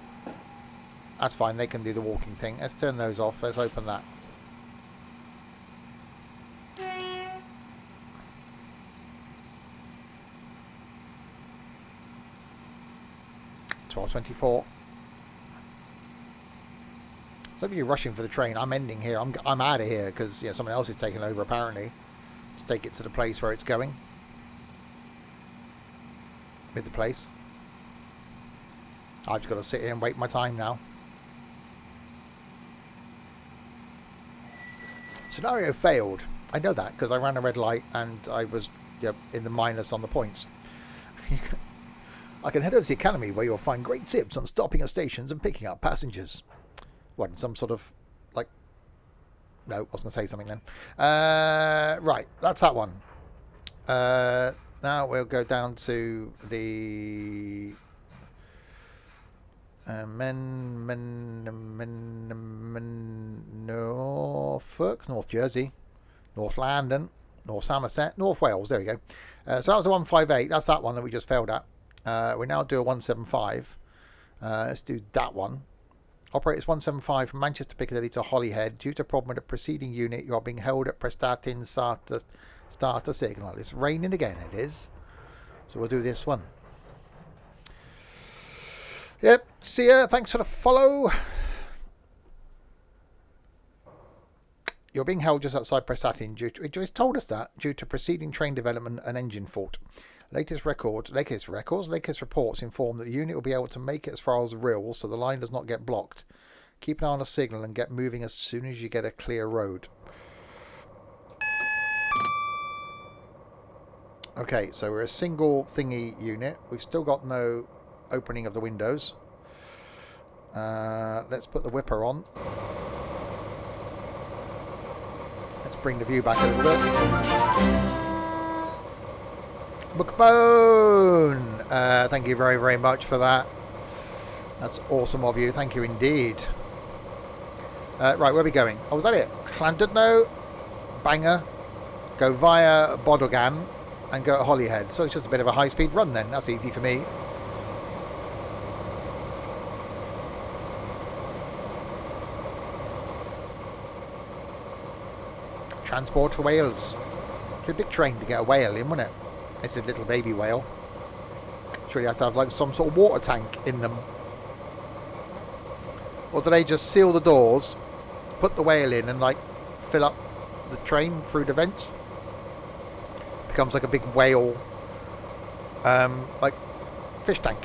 That's fine. They can do the walking thing. Let's turn those off. Let's open that. $12.24. So if you're rushing for the train, I'm ending here. I'm out of here because yeah, someone else is taking over apparently to take it to the place where it's going. With the place. I've just got to sit here and wait my time now. Scenario failed. I know that because I ran a red light and I was in the minus on the points. I can head over to the academy where you'll find great tips on stopping at stations and picking up passengers. What, some sort of like... No, I was going to say something then. Right, that's that one. Now we'll go down to the Norfolk, North Jersey, North London, North Somerset, North Wales. There we go. So that was the 158. That's that one that we just failed at. We now do a 175. Let's do that one. Operators 175 from Manchester Piccadilly to Holyhead. Due to a problem with the preceding unit, you are being held at Prestatyn starter signal. It's raining again, it is. So we'll do this one. Yep, see ya. Thanks for the follow. You're being held just outside Prestatyn due to... It just told us that due to preceding train development and engine fault. Latest reports inform that the unit will be able to make it as far as Rhyl, so the line does not get blocked. Keep an eye on the signal and get moving as soon as you get a clear road. Okay, so we're a single thingy unit. We've still got no opening of the windows. Let's put the whipper on. Let's bring the view back a little bit. Bookbone! Thank you very, very much for that. That's awesome of you. Thank you indeed. Right, where are we going? Oh, was that it? Llandudno, Bangor, go via Bodogan, and go to Holyhead. So it's just a bit of a high-speed run then. That's easy for me. Transport for whales. It's a big train to get a whale in, wouldn't it? It's a little baby whale. Surely it has to have like some sort of water tank in them. Or do they just seal the doors, put the whale in and like fill up the train through the vents? Becomes like a big whale like fish tank.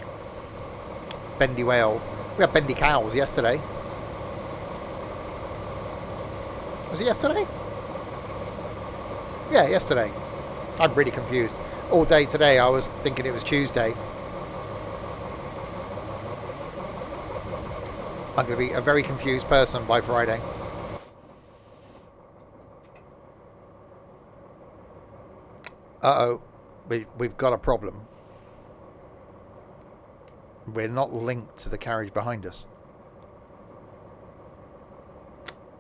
Bendy whale. We had bendy cows yesterday. Was it yesterday? Yeah, yesterday. I'm really confused. All day today I was thinking it was Tuesday. I'm going to be a very confused person by Friday. Uh-oh. We've got a problem. We're not linked to the carriage behind us.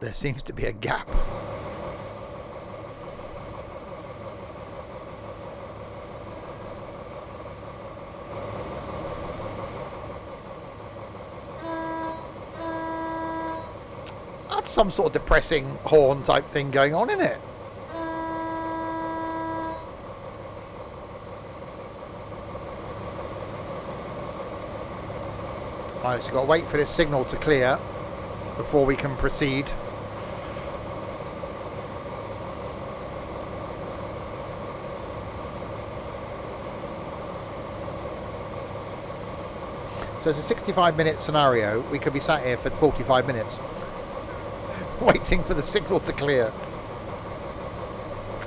There seems to be a gap. That's some sort of depressing horn type thing going on, isn't it? Right, so we've got to wait for this signal to clear before we can proceed. So it's a 65-minute scenario. We could be sat here for 45 minutes waiting for the signal to clear.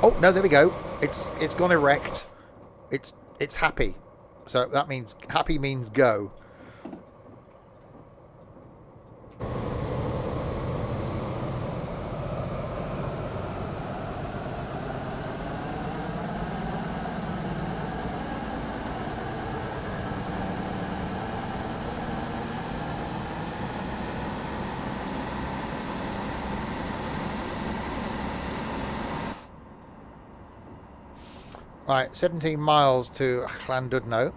Oh no, there we go. It's gone erect. It's happy. So that means happy means go. Right, 17 miles to Llandudno,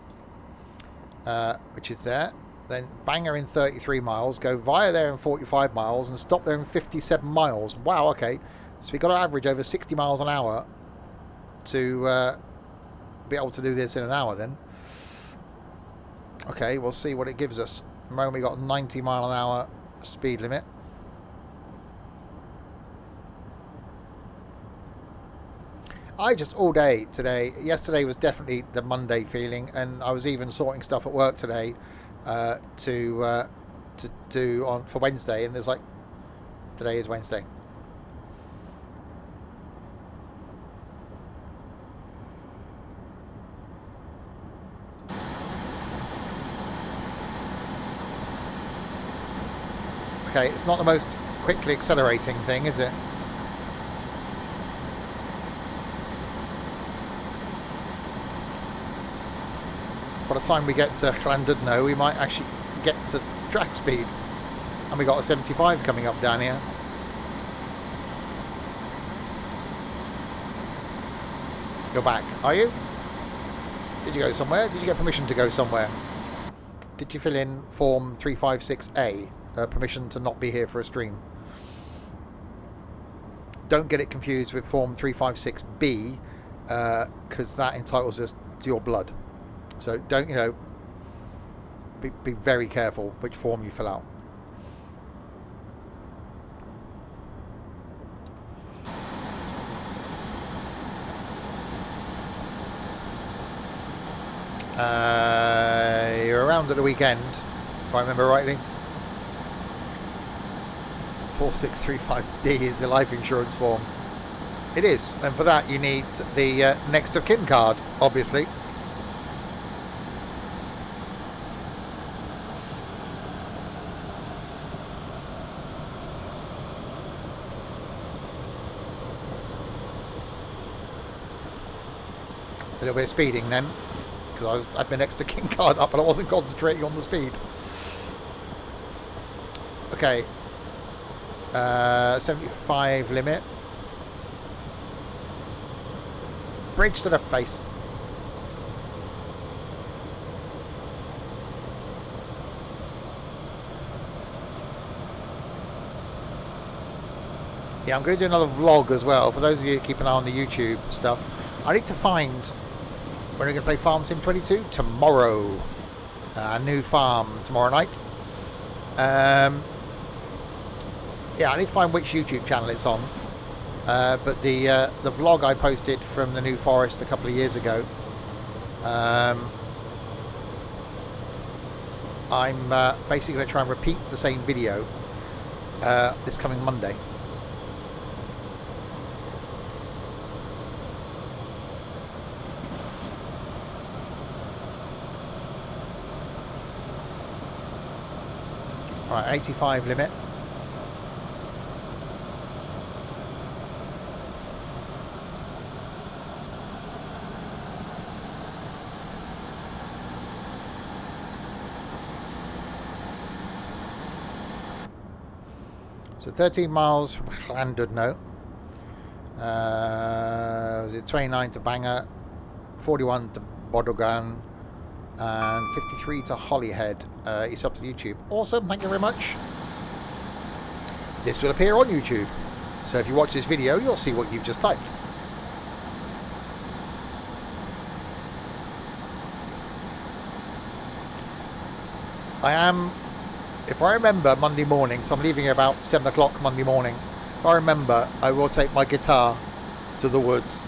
which is there. Then Bangor in 33 miles, go via there in 45 miles, and stop there in 57 miles. Wow, okay. So we've got to average over 60 miles an hour to be able to do this in an hour then. Okay, we'll see what it gives us. At the moment we got a 90 mile an hour speed limit. I just all day today. Yesterday was definitely the Monday feeling, and I was even sorting stuff at work today to do on for Wednesday. And there's like, today is Wednesday. Okay, it's not the most quickly accelerating thing, is it? By the time we get to Llandudno, we might actually get to track speed. And we got a 75 coming up down here. You're back, are you? Did you go somewhere? Did you get permission to go somewhere? Did you fill in form 356A? Permission to not be here for a stream. Don't get it confused with form 356B, because that entitles us to your blood. So don't, be very careful which form you fill out. You're around at the weekend, if I remember rightly. 4635D is the life insurance form. It is, and for that you need the next of kin card, obviously. A little bit of speeding then, because I had my next to kin card up and I wasn't concentrating on the speed. Okay. 75 limit. Bridge to the face. Yeah, I'm going to do another vlog as well. For those of you who keep an eye on the YouTube stuff, I need to find when we're going to play Farm Sim 22 tomorrow. A new farm tomorrow night. Yeah, I need to find which YouTube channel it's on. But the vlog I posted from the New Forest a couple of years ago I'm basically going to try and repeat the same video this coming Monday. Right, 85 limit. So 13 miles from Llandudno. Was it 29 to Bangor, 41 to Bodogan, and 53 to Holyhead. It's up to YouTube. Awesome, thank you very much. This will appear on YouTube. So if you watch this video, you'll see what you've just typed. I am, if I remember, Monday morning, so I'm leaving about 7 o'clock Monday morning. If I remember, I will take my guitar to the woods.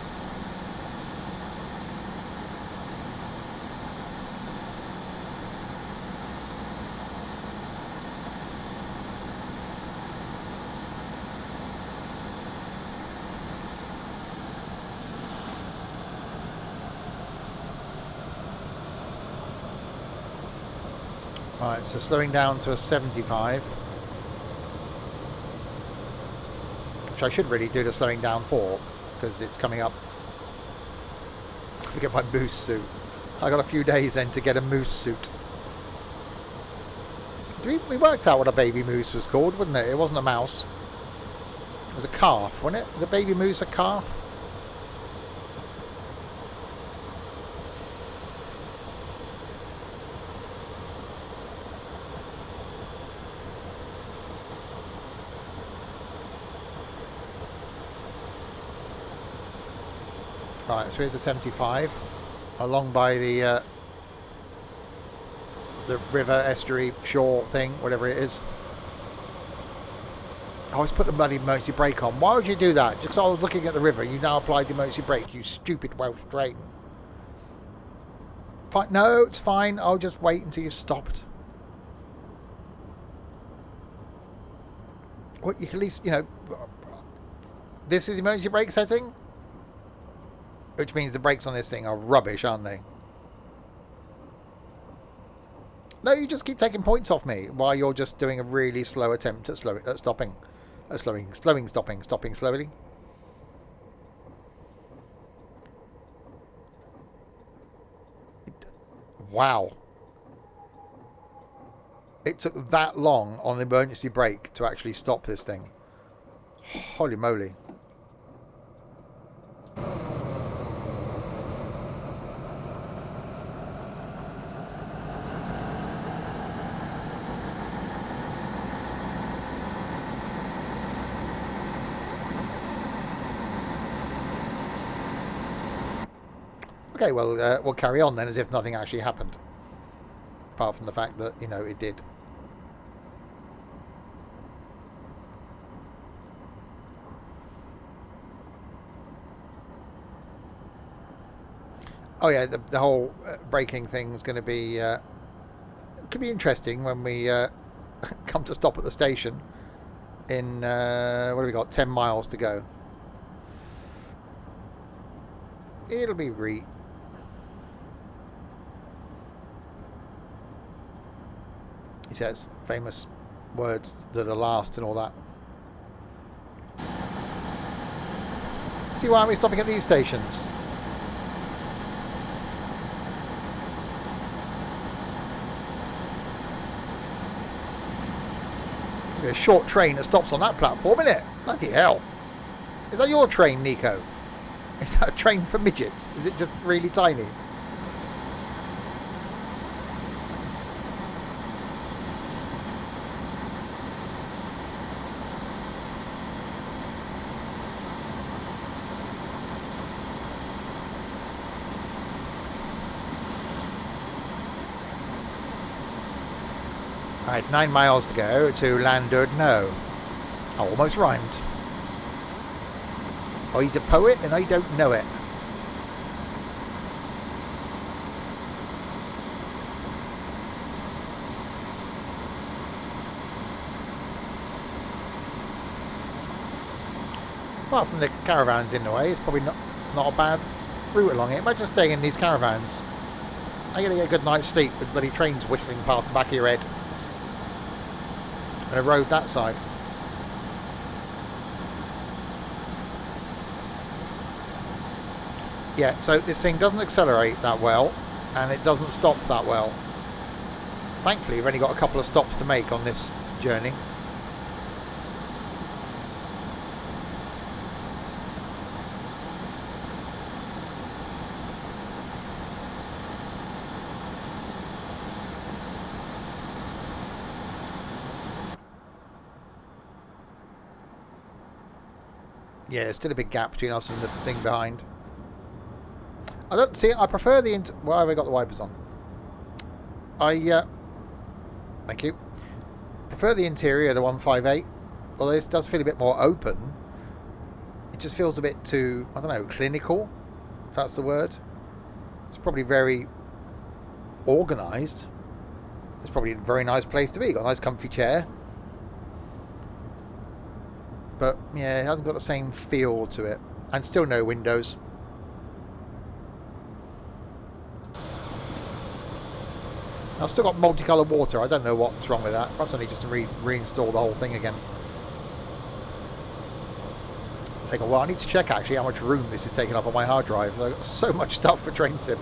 Right, so slowing down to a 75, which I should really do the slowing down for, because it's coming up. I forget my moose suit. I got a few days then to get a moose suit. We worked out what a baby moose was called, wasn't it? It wasn't a mouse. It was a calf, wasn't it? The baby moose a calf? Right, so here's a 75 along by the river, estuary, shore thing, whatever it is. I always put the bloody emergency brake on. Why would you do that? Just 'cause I was looking at the river, you now applied the emergency brake, you stupid Welsh train. Fine. No, it's fine. I'll just wait until you stopped. Well, you can at least, you know, this is emergency brake setting. Which means the brakes on this thing are rubbish, aren't they? No, you just keep taking points off me while you're just doing a really slow attempt at stopping. Stopping slowly. Wow. It took that long on the emergency brake to actually stop this thing. Holy moly. Okay, well, we'll carry on then as if nothing actually happened. Apart from the fact that, you know, it did. Oh yeah, the whole braking thing is going to be... could be interesting when we come to stop at the station in... what have we got? 10 miles to go. It'll be great. He says famous words that are last and all that. See, why aren't we stopping at these stations? A short train that stops on that platform, isn't it? Bloody hell. Is that your train, Nico? Is that a train for midgets? Is it just really tiny? Right, 9 miles to go to Llandudno. Oh, almost rhymed. Oh, he's a poet and I don't know it. Apart from the caravans in the way, it's probably not a bad route along it. Imagine staying in these caravans. I'm going to get a good night's sleep with bloody trains whistling past the back of your head. And a road that side. Yeah, so this thing doesn't accelerate that well, and it doesn't stop that well. Thankfully, we've only got a couple of stops to make on this journey. Yeah, there's still a big gap between us and the thing behind. I don't see it. I prefer the... Why have I got the wipers on? Thank you. Prefer the interior, the 158. Although this does feel a bit more open. It just feels a bit too, I don't know, clinical, if that's the word. It's probably very organised. It's probably a very nice place to be. Got a nice comfy chair. But, yeah, it hasn't got the same feel to it. And still no windows. I've still got multicoloured water. I don't know what's wrong with that. Perhaps I need just to reinstall the whole thing again. Take a while. I need to check actually how much room this is taking up on my hard drive. I've got so much stuff for Train Sim.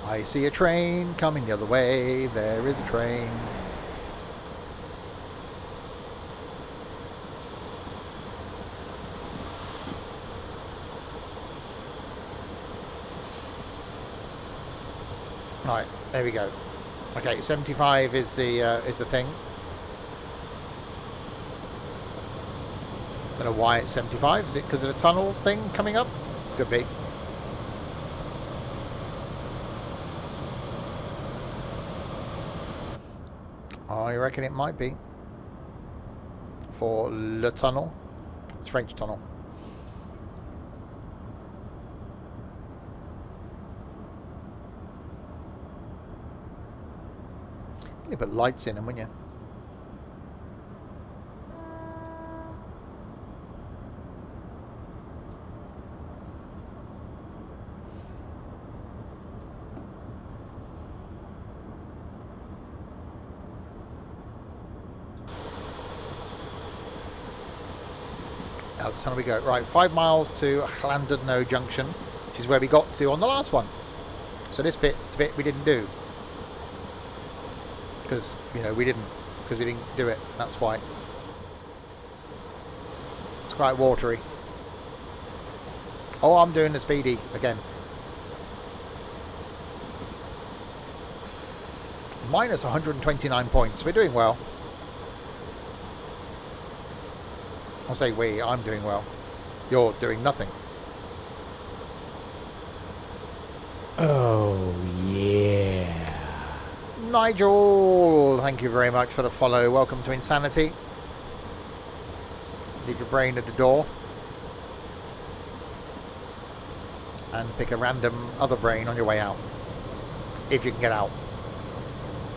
I see a train coming the other way. There is a train. Right, there we go. Okay, 75 is the thing. Don't know why it's 75. Is it because of the tunnel thing coming up? Could be. I reckon it might be. For Le Tunnel. It's French tunnel. You put lights in them, wouldn't you? Now, this time we go. Right, 5 miles to Llandudno Junction, which is where we got to on the last one. So this bit, the bit we didn't do. Because, you know, we didn't do it. That's why. It's quite watery. Oh, I'm doing the speedy again. Minus 129 points. We're doing well. I'll say we. I'm doing well. You're doing nothing. Oh, yeah. Nigel, thank you very much for the follow. Welcome to Insanity. Leave your brain at the door. And pick a random other brain on your way out. If you can get out.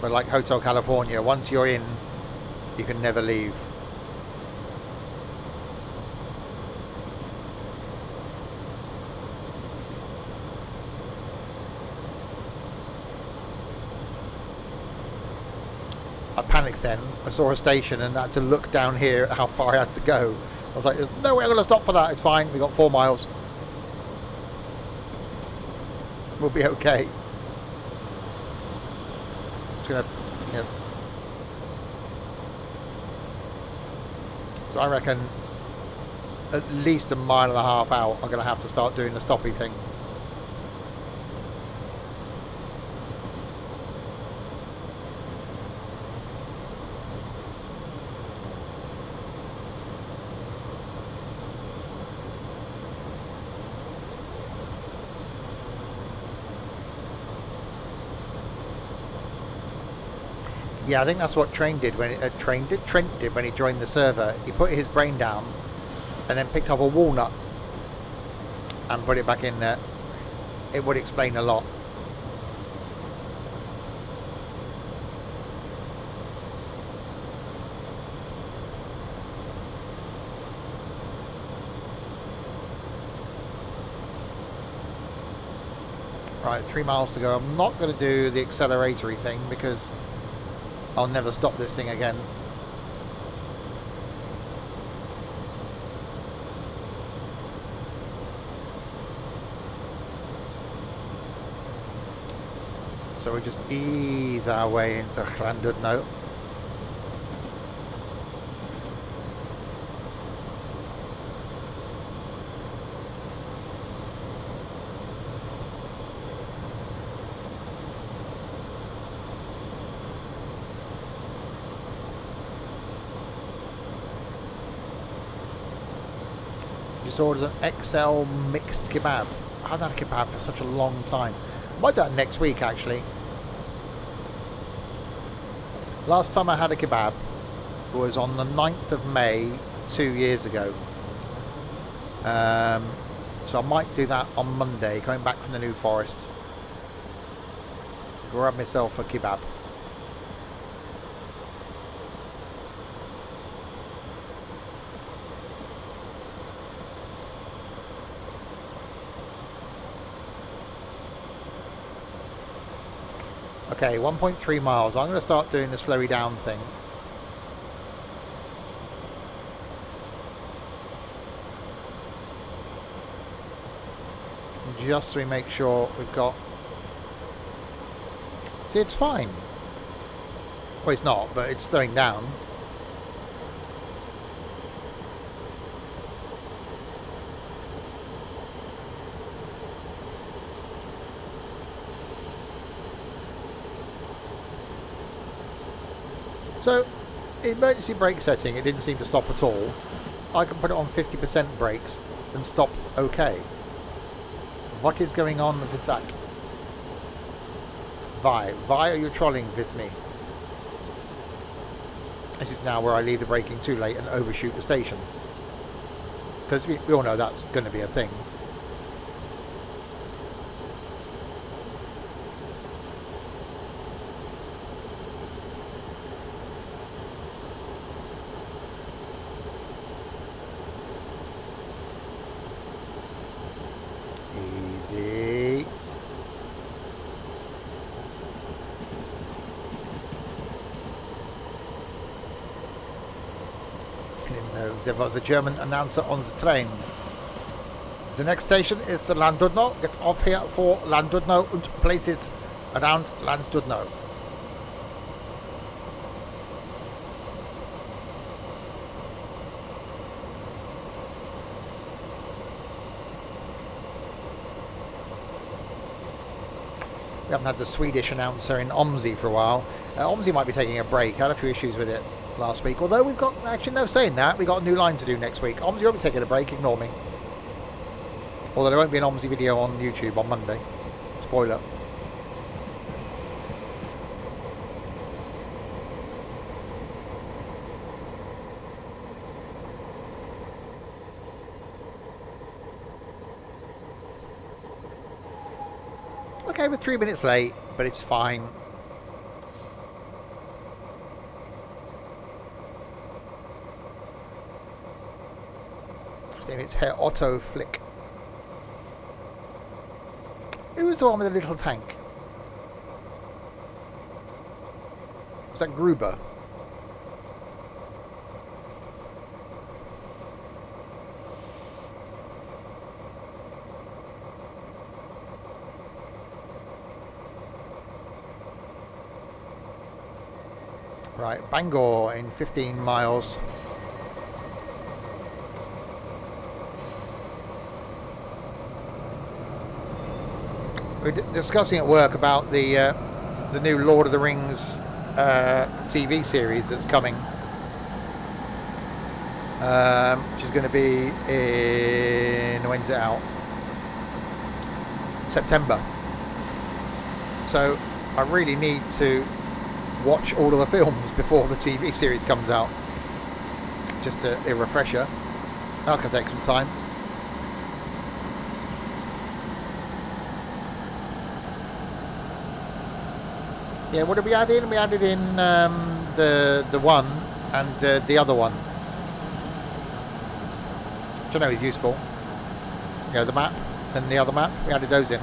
But like Hotel California, once you're in, you can never leave. I panicked then. I saw a station and had to look down here at how far I had to go. I was like, there's no way I'm going to stop for that. It's fine. We got 4 miles. We'll be okay. Just going to, you know. So I reckon at least a mile and a half out, I'm going to have to start doing the stoppy thing. Yeah, I think that's what Trent did when he joined the server. He put his brain down and then picked up a walnut and put it back in there. It would explain a lot. Right, 3 miles to go. I'm not going to do the acceleratory thing because I'll never stop this thing again. So we just ease our way into Llandudno. Just ordered an XL mixed kebab. I haven't had a kebab for such a long time. Might do that next week actually. Last time I had a kebab was on the 9th of May 2 years ago. So I might do that on Monday, coming back from the New Forest. Grab myself a kebab. Okay, 1.3 miles. I'm going to start doing the slowy down thing. Just so we make sure we've got... See, it's fine. Well, it's not, but it's slowing down. So, emergency brake setting, it didn't seem to stop at all. I can put it on 50% brakes and stop okay. What is going on with that? Why are you trolling with me? This is now where I leave the braking too late and overshoot the station. Because we all know that's going to be a thing. Easy. There was a German announcer on the train. The next station is Llandudno. Get off here for Llandudno and places around Llandudno. We haven't had the Swedish announcer in OMSI for a while. OMSI might be taking a break. I had a few issues with it last week. Although we've got, actually no, saying that, we've got a new line to do next week. OMSI won't be taking a break, ignore me. Although there won't be an OMSI video on YouTube on Monday. Spoiler. Okay, we're 3 minutes late, but it's fine. It's Herr Otto Flick. Who was the one with the little tank? Was that Gruber? Right, Bangor in 15 miles. We're discussing at work about the new Lord of the Rings TV series that's coming, which is going to be in, when's it out? September. So I really need to watch all of the films before the TV series comes out. Just a refresher. That's going to take some time. Yeah, what did we add in? We added in the one and the other one. Which I know is useful. You know, the map and the other map. We added those in.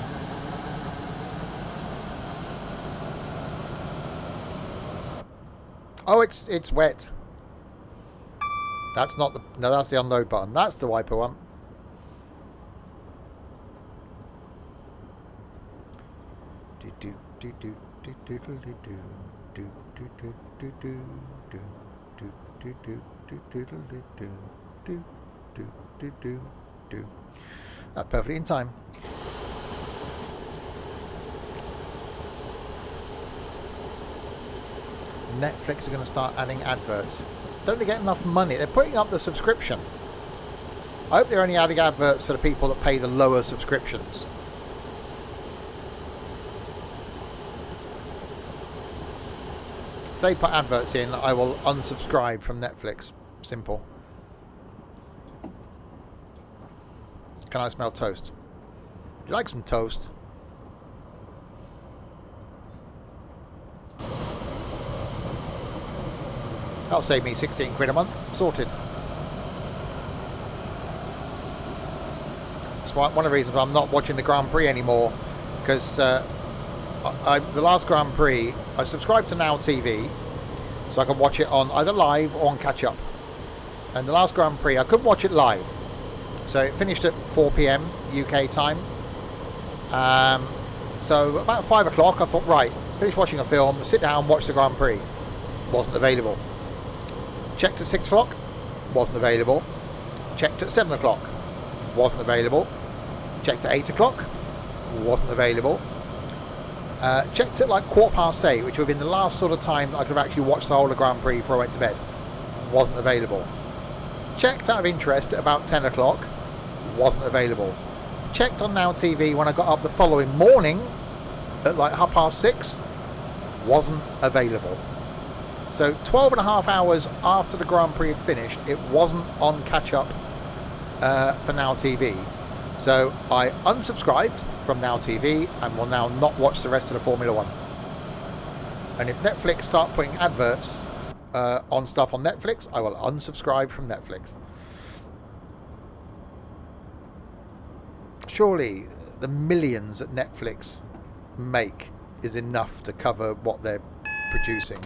Oh, it's wet. That's not the... No, that's the unload button. That's the wiper one. That's perfectly in time. Netflix are going to start adding adverts. Don't they get enough money? They're putting up the subscription. I hope they're only adding adverts for the people that pay the lower subscriptions. If they put adverts in, I will unsubscribe from Netflix. Simple. Can I smell toast? Would you like some toast? That'll save me 16 quid a month. Sorted. That's why one of the reasons why I'm not watching the Grand Prix anymore. Because the last Grand Prix, I subscribed to Now TV, so I can watch it on either live or on catch up. And the last Grand Prix, I couldn't watch it live. So it finished at 4 PM UK time. So about 5 o'clock, I thought, right, finish watching a film, sit down, watch the Grand Prix. Wasn't available. Checked at 6 o'clock, wasn't available. Checked at 7 o'clock, wasn't available. Checked at 8 o'clock, wasn't available. Checked at like 8:15, which would have been the last sort of time I could have actually watched the whole of the Grand Prix before I went to bed. Wasn't available. Checked out of interest at about 10 o'clock, wasn't available. Checked on Now TV when I got up the following morning at like 6:30, wasn't available. So 12 and a half hours after the Grand Prix had finished, it wasn't on catch-up for Now TV. So I unsubscribed from Now TV and will now not watch the rest of the Formula 1. And if Netflix start putting adverts on stuff on Netflix, I will unsubscribe from Netflix. Surely the millions that Netflix make is enough to cover what they're producing.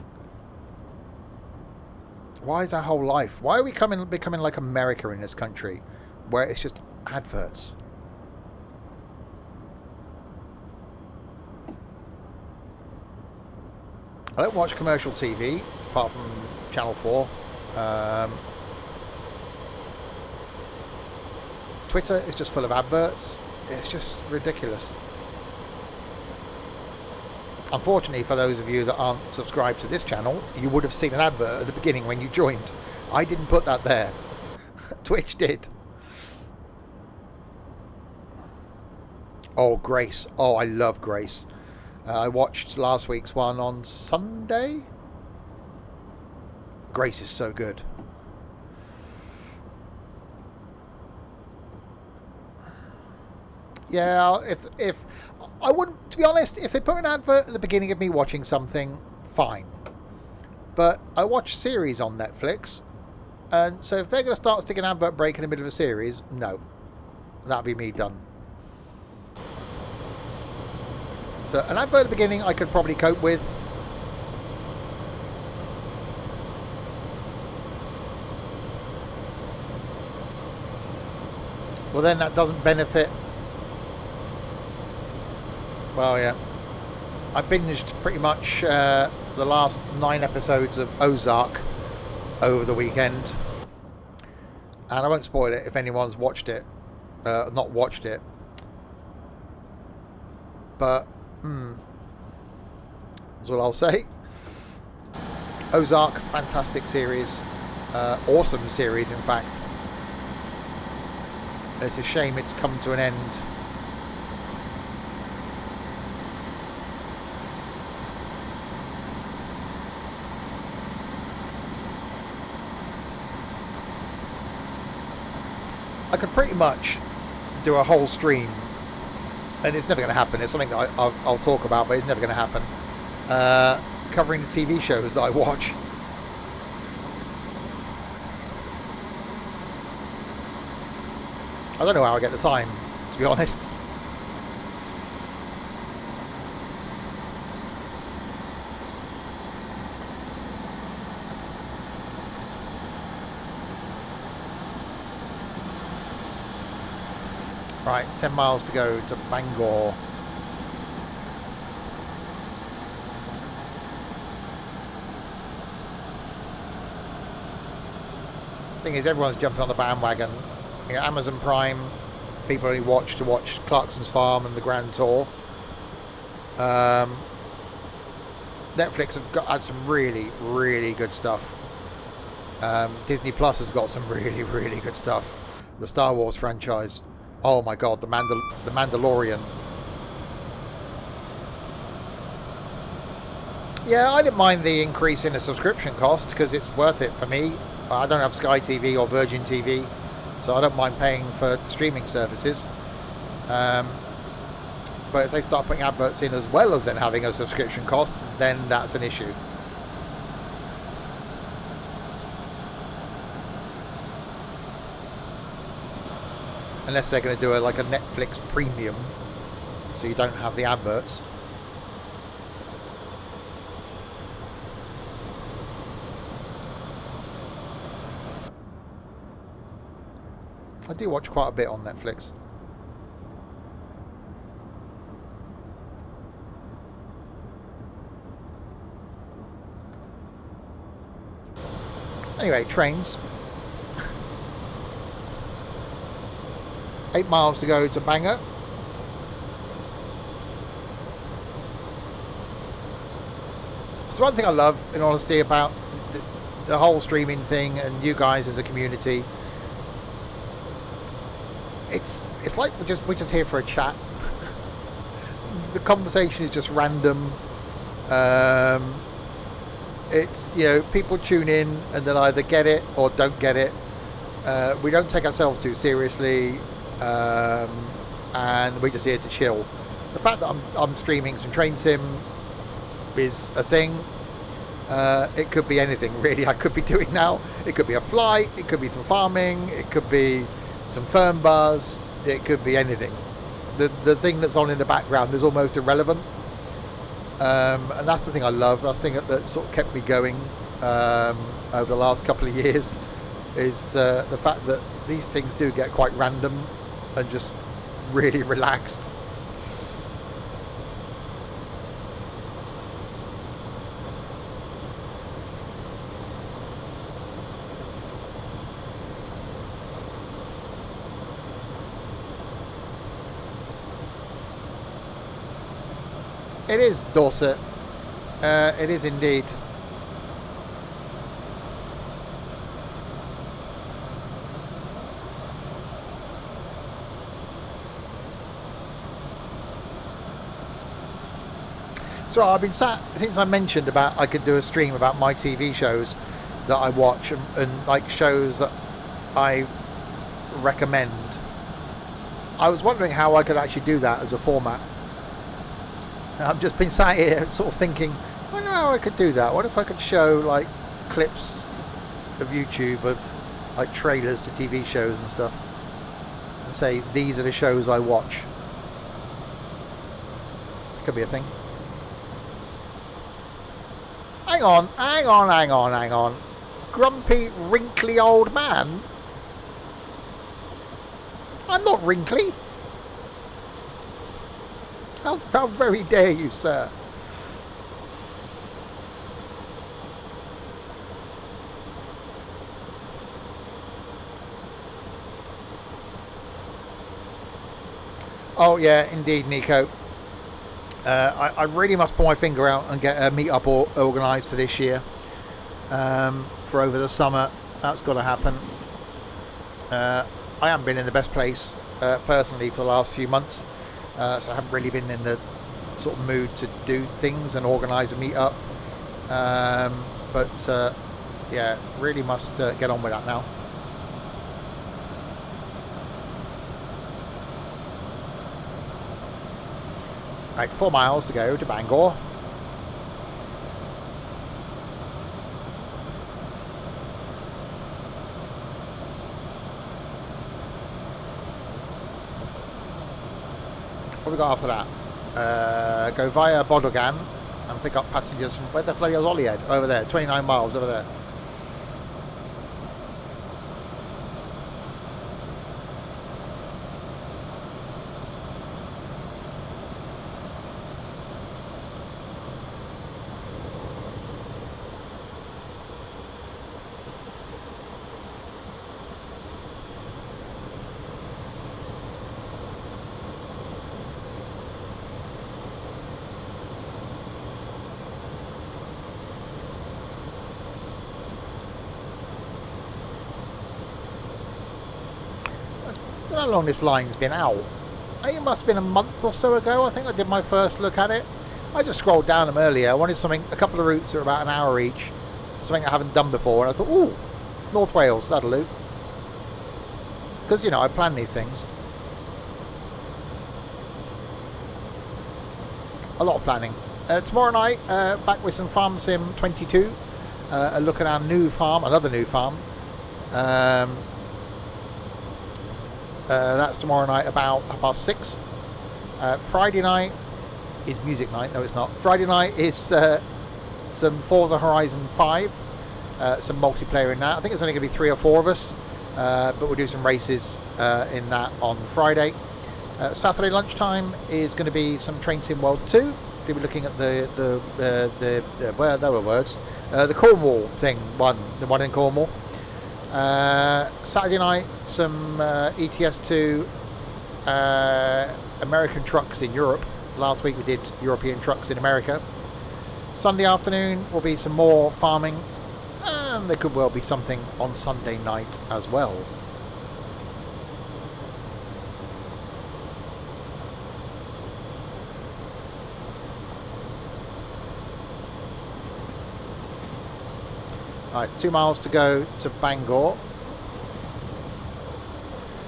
Why is our whole life? Why are we becoming like America in this country, where it's just adverts? I don't watch commercial TV, apart from Channel 4. Twitter is just full of adverts. It's just ridiculous. Unfortunately, for those of you that aren't subscribed to this channel, you would have seen an advert at the beginning when you joined. I didn't put that there. Twitch did. Oh, Grace. Oh, I love Grace. I watched last week's one on Sunday. Grace is so good. Yeah, if I wouldn't, to be honest, if they put an advert at the beginning of me watching something, fine. But I watch series on Netflix, and so if they're going to start sticking an advert break in the middle of a series, no. That'd be me done. So an advert at the beginning I could probably cope with. Well, then that doesn't benefit. Well, yeah. I binged pretty much the last 9 episodes of Ozark over the weekend. And I won't spoil it if anyone's watched it. Not watched it. But, that's all I'll say. Ozark, fantastic series. Awesome series, in fact. It's a shame it's come to an end. I could pretty much do a whole stream, and it's never going to happen. It's something that I'll talk about, but it's never going to happen. Covering the TV shows that I watch. I don't know how I get the time, to be honest. Right, 10 miles to go to Bangor. Thing is, everyone's jumping on the bandwagon. You know, Amazon Prime, people only watch Clarkson's Farm and the Grand Tour. Netflix have had some really, really good stuff. Disney Plus has got some really, really good stuff. The Star Wars franchise. Oh my God, the Mandalorian. Yeah, I didn't mind the increase in the subscription cost because it's worth it for me. I don't have Sky TV or Virgin TV, so I don't mind paying for streaming services. But if they start putting adverts in as well as then having a subscription cost, then that's an issue. Unless they're going to do like a Netflix premium, so you don't have the adverts. I do watch quite a bit on Netflix. Anyway, trains. 8 miles to go to Bangor. It's one thing I love, in honesty, about the whole streaming thing and you guys as a community. It's like we're just here for a chat. The conversation is just random. It's, you know, people tune in and they'll either get it or don't get it. We don't take ourselves too seriously, and we're just here to chill. The fact that I'm streaming some train sim is a thing. It could be anything really I could be doing now. It could be a flight, it could be some farming, it could be some firm bars, it could be anything. The thing that's on in the background is almost irrelevant, and that's the thing I love. That's the thing that sort of kept me going over the last couple of years, is the fact that these things do get quite random and just really relaxed. It is Dorset. It is indeed. So I've been sat, since I mentioned about I could do a stream about my TV shows that I watch and like shows that I recommend. I was wondering how I could actually do that as a format. I've just been sat here sort of thinking, I wonder how I could do that. What if I could show like clips of YouTube of like trailers to TV shows and stuff and say these are the shows I watch. Could be a thing. Hang on. Grumpy, wrinkly old man? I'm not wrinkly. How very dare you, sir? Oh yeah, indeed, Nico. I really must pull my finger out and get a meet-up organised for this year. For over the summer. That's got to happen. I haven't been in the best place personally for the last few months. So I haven't really been in the sort of mood to do things and organise a meet-up. But yeah, really must get on with that now. Right, 4 miles to go to Bangor. What have we got after that? Go via Bodogan and pick up passengers from where the bloody is Holyhead? Over there, 29 miles over there. don't know how long this line's been out. I think it must have been a month or so ago. I think I did my first look at it. I just scrolled down them earlier. I wanted something, a couple of routes that are about an hour each. Something I haven't done before. And I thought, ooh, North Wales, that'll do. Because, you know, I plan these things. A lot of planning. Tomorrow night, back with some Farm Sim 22. A look at our new farm, another new farm. That's tomorrow night about 6:30. Friday night is music night. No, it's not. Friday night is some Forza Horizon 5. Some multiplayer in that. I think it's only going to be 3 or 4 of us. But we'll do some races in that on Friday. Saturday lunchtime is going to be some Train Sim World 2. We'll be looking at the well, there were words. The Cornwall thing, the one in Cornwall. Saturday night, some ETS2 American trucks in Europe. Last week we did European trucks in America. Sunday afternoon will be some more farming, and there could well be something on Sunday night as well. Right, 2 miles to go to Bangor.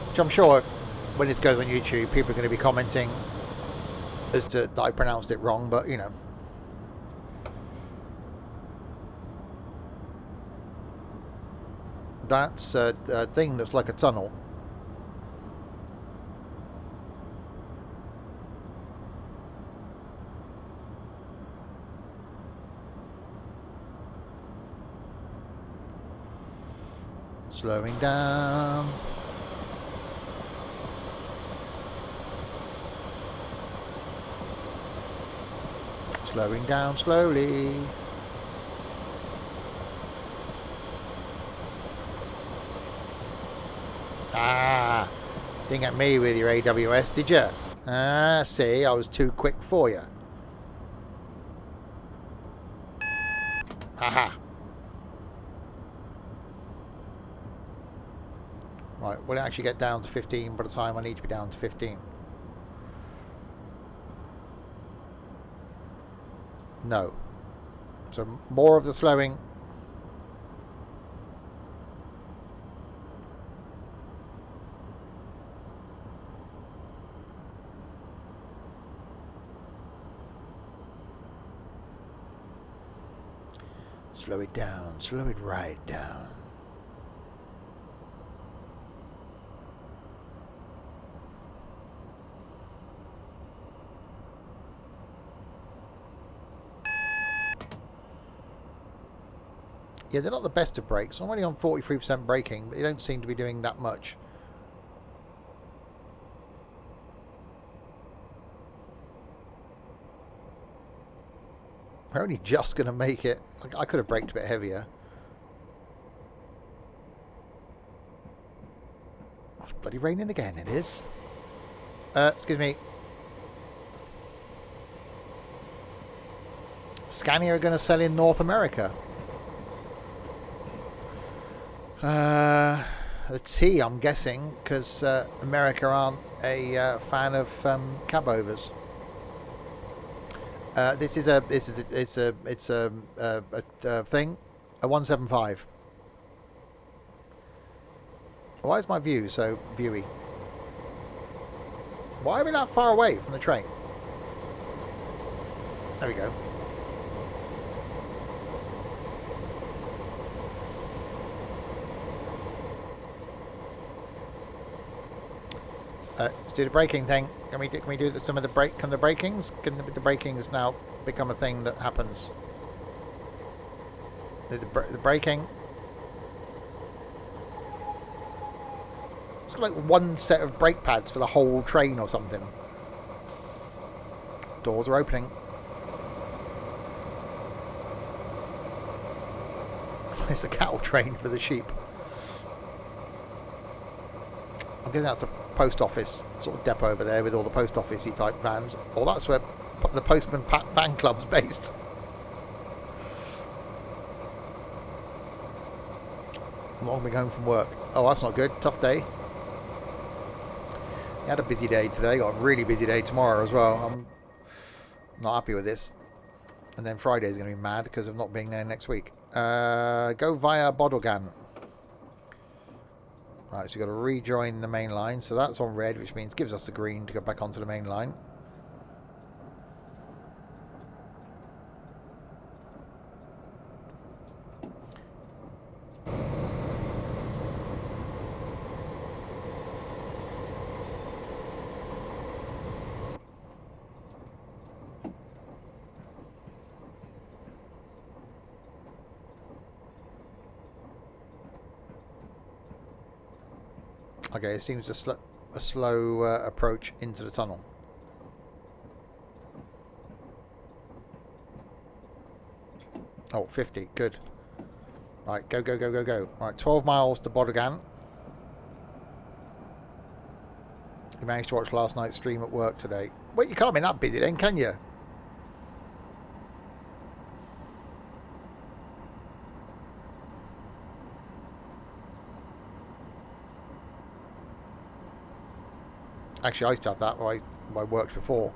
Which I'm sure when this goes on YouTube, people are going to be commenting as to that I pronounced it wrong, but you know. That's a thing that's like a tunnel. Slowing down. Slowing down slowly. Ah, didn't get me with your AWS, did you? Ah, see, I was too quick for you. Haha. Right, will it actually get down to 15 by the time I need to be down to 15? No. So more of the slowing. Slow it down, slow it right down. Yeah, they're not the best of brakes. I'm only on 43% braking, but they don't seem to be doing that much. We're only just going to make it. I could have braked a bit heavier. Oh, it's bloody raining again, it is. Excuse me. Scania are going to sell in North America. The T, I'm guessing, because America aren't a fan of cabovers. This is a thing, a 175. Why is my view so viewy? Why are we that far away from the train? There we go. Let's do the braking thing. Can we do some of the brake? Can the brakings? Can the brakings now become a thing that happens? The braking. It's got like one set of brake pads for the whole train or something. Doors are opening. It's a cattle train for the sheep. I'm guessing that's a post office sort of depot over there with all the post office-y type vans. Or that's where the Postman Pat fan club's based. Long been home from work. Oh, that's not good. Tough day. He had a busy day today, got a really busy day tomorrow as well. I'm not happy with this. And then Friday's going to be mad because of not being there next week. Go via Bodogan. Right, so you've got to rejoin the main line. So that's on red, which means gives us the green to go back onto the main line. Okay, it seems a slow approach into the tunnel. Oh, 50, good. Right, go, go, go, go, go. Right, 12 miles to Bodogan. You managed to watch last night's stream at work today. Well, you can't be that busy then, can you? Actually, I used to have that where I worked before.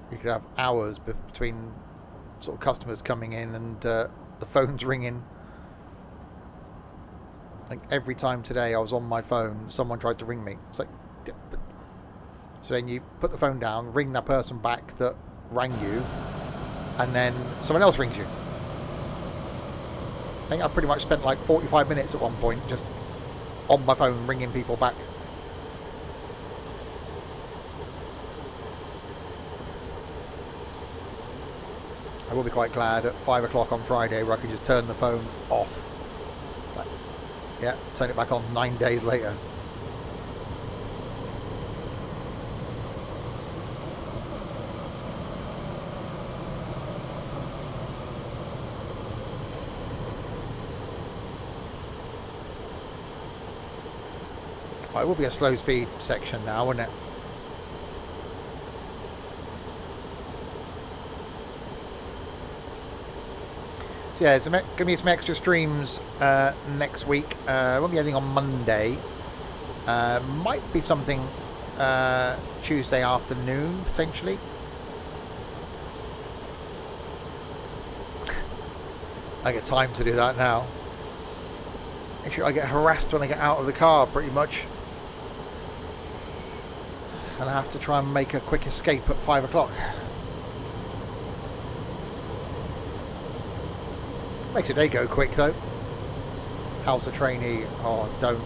You could have hours between sort of customers coming in and the phone's ringing. Like every time today I was on my phone, someone tried to ring me. It's like, so then you put the phone down, ring that person back that rang you, and then someone else rings you. I think I pretty much spent like 45 minutes at one point just on my phone ringing people back. I will be quite glad at 5 o'clock on Friday where I can just turn the phone off. But, yeah, turn it back on 9 days later. Well, it will be a slow speed section now, won't it? So yeah, there's going to be some extra streams next week. Won't be anything on Monday. Might be something Tuesday afternoon, potentially. I get time to do that now. Actually, I get harassed when I get out of the car, pretty much. And I have to try and make a quick escape at 5 o'clock. Makes a day go quick though. How's the trainee? Oh, don't.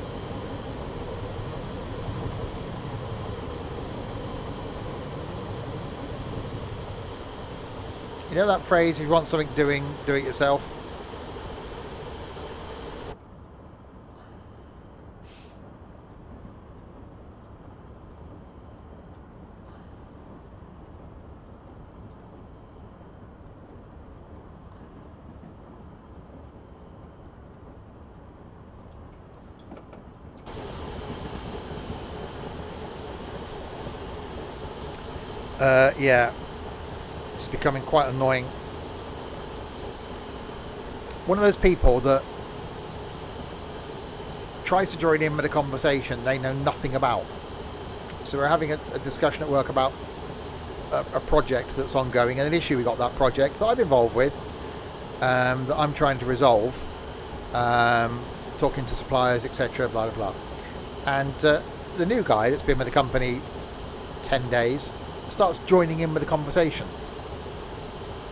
You know that phrase, if you want something doing, do it yourself? Yeah, it's becoming quite annoying. One of those people that tries to join in with a conversation they know nothing about. So we're having a discussion at work about a project that's ongoing and an issue we got that project that I'm involved with, that I'm trying to resolve, talking to suppliers, etc., blah blah blah. And the new guy that's been with the company 10 days starts joining in with the conversation.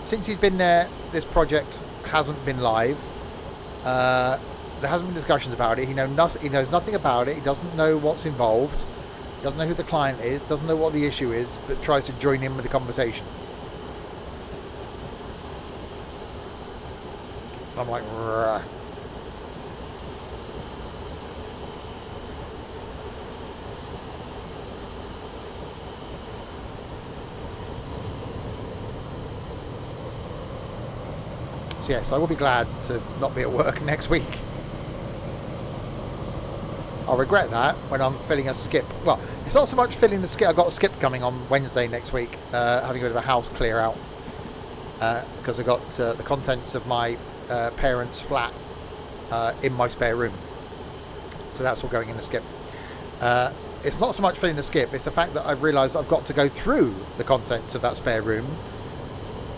Since he's been there, this project hasn't been live. There hasn't been discussions about it. He knows nothing about it. He doesn't know what's involved. He doesn't know who the client is. Doesn't know what the issue is, but tries to join in with the conversation. I'm like, rah. So yes, I will be glad to not be at work next week. I'll regret that when I'm filling a skip. Well, it's not so much filling the skip. I've got a skip coming on Wednesday next week, having a bit of a house clear out, because I got the contents of my parents' flat in my spare room. So that's all going in the skip. It's not so much filling the skip, it's the fact that I've realised I've got to go through the contents of that spare room,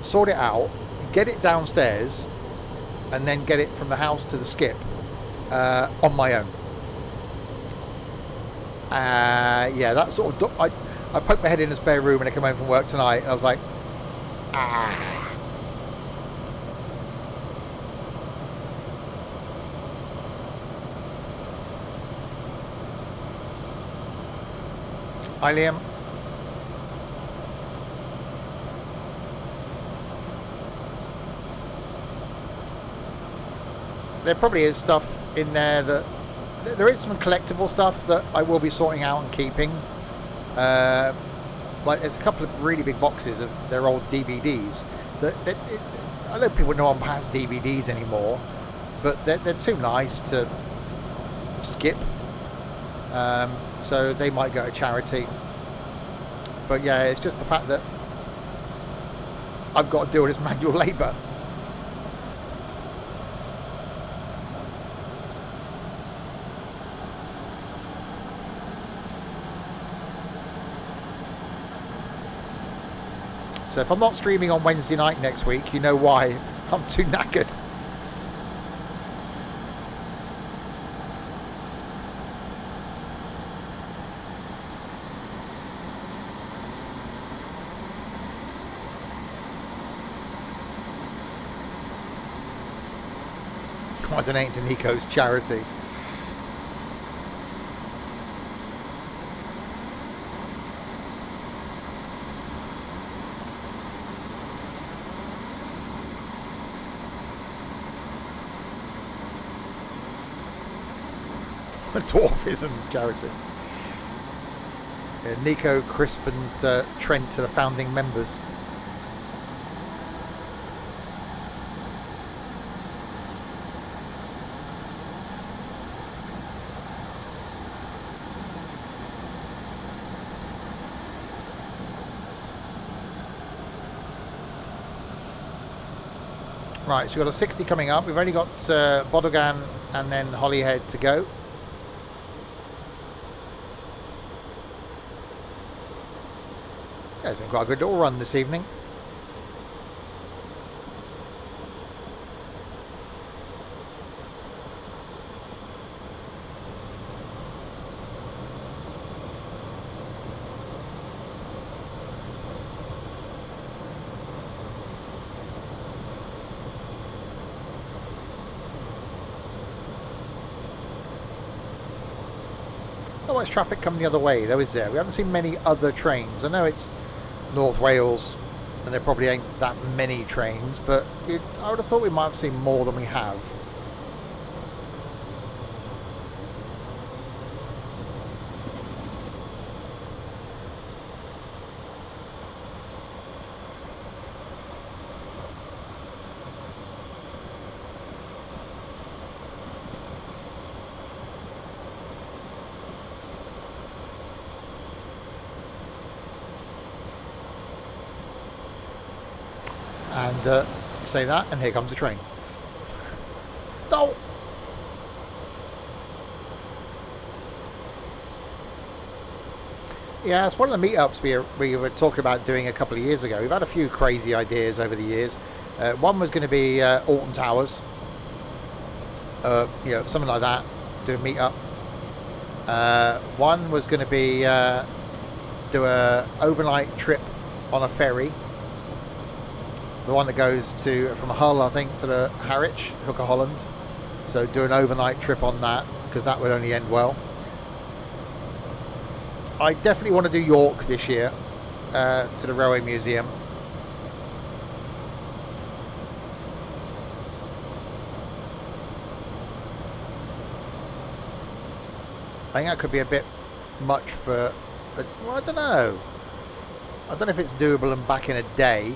sort it out, get it downstairs, and then get it from the house to the skip on my own. Yeah, that sort of... I poked my head in the spare room when I came home from work tonight, and I was like, ah. Hi, Liam. There probably is stuff in there that... There is some collectible stuff that I will be sorting out and keeping. Like there's a couple of really big boxes of their old DVDs. I don't know people no one has DVDs anymore, but they're too nice to skip. So they might go to charity. But yeah, it's just the fact that I've got to do all this manual labour. So if I'm not streaming on Wednesday night next week, you know why. I'm too knackered. I donate to Nico's charity. Dwarfism charity. Nico, Crisp and Trent are the founding members. Right, so we've got a 60 coming up. We've only got Bodogan and then Holyhead to go. Yeah, it's been quite a good little run this evening. Not much traffic coming the other way though, is there? We haven't seen many other trains. I know it's North Wales and there probably ain't that many trains, but I would have thought we might have seen more than we have. And say that, and here comes the train. Oh! Yeah, it's one of the meetups we were talking about doing a couple of years ago. We've had a few crazy ideas over the years. One was going to be Alton Towers. You know, something like that. Do a meetup. One was going to be do a overnight trip on a ferry. The one that goes from Hull, I think, to the Harwich, Hooker Holland. So do an overnight trip on that, because that would only end well. I definitely want to do York this year, to the Railway Museum. I think that could be a bit much for... well, I don't know. I don't know if it's doable and back in a day.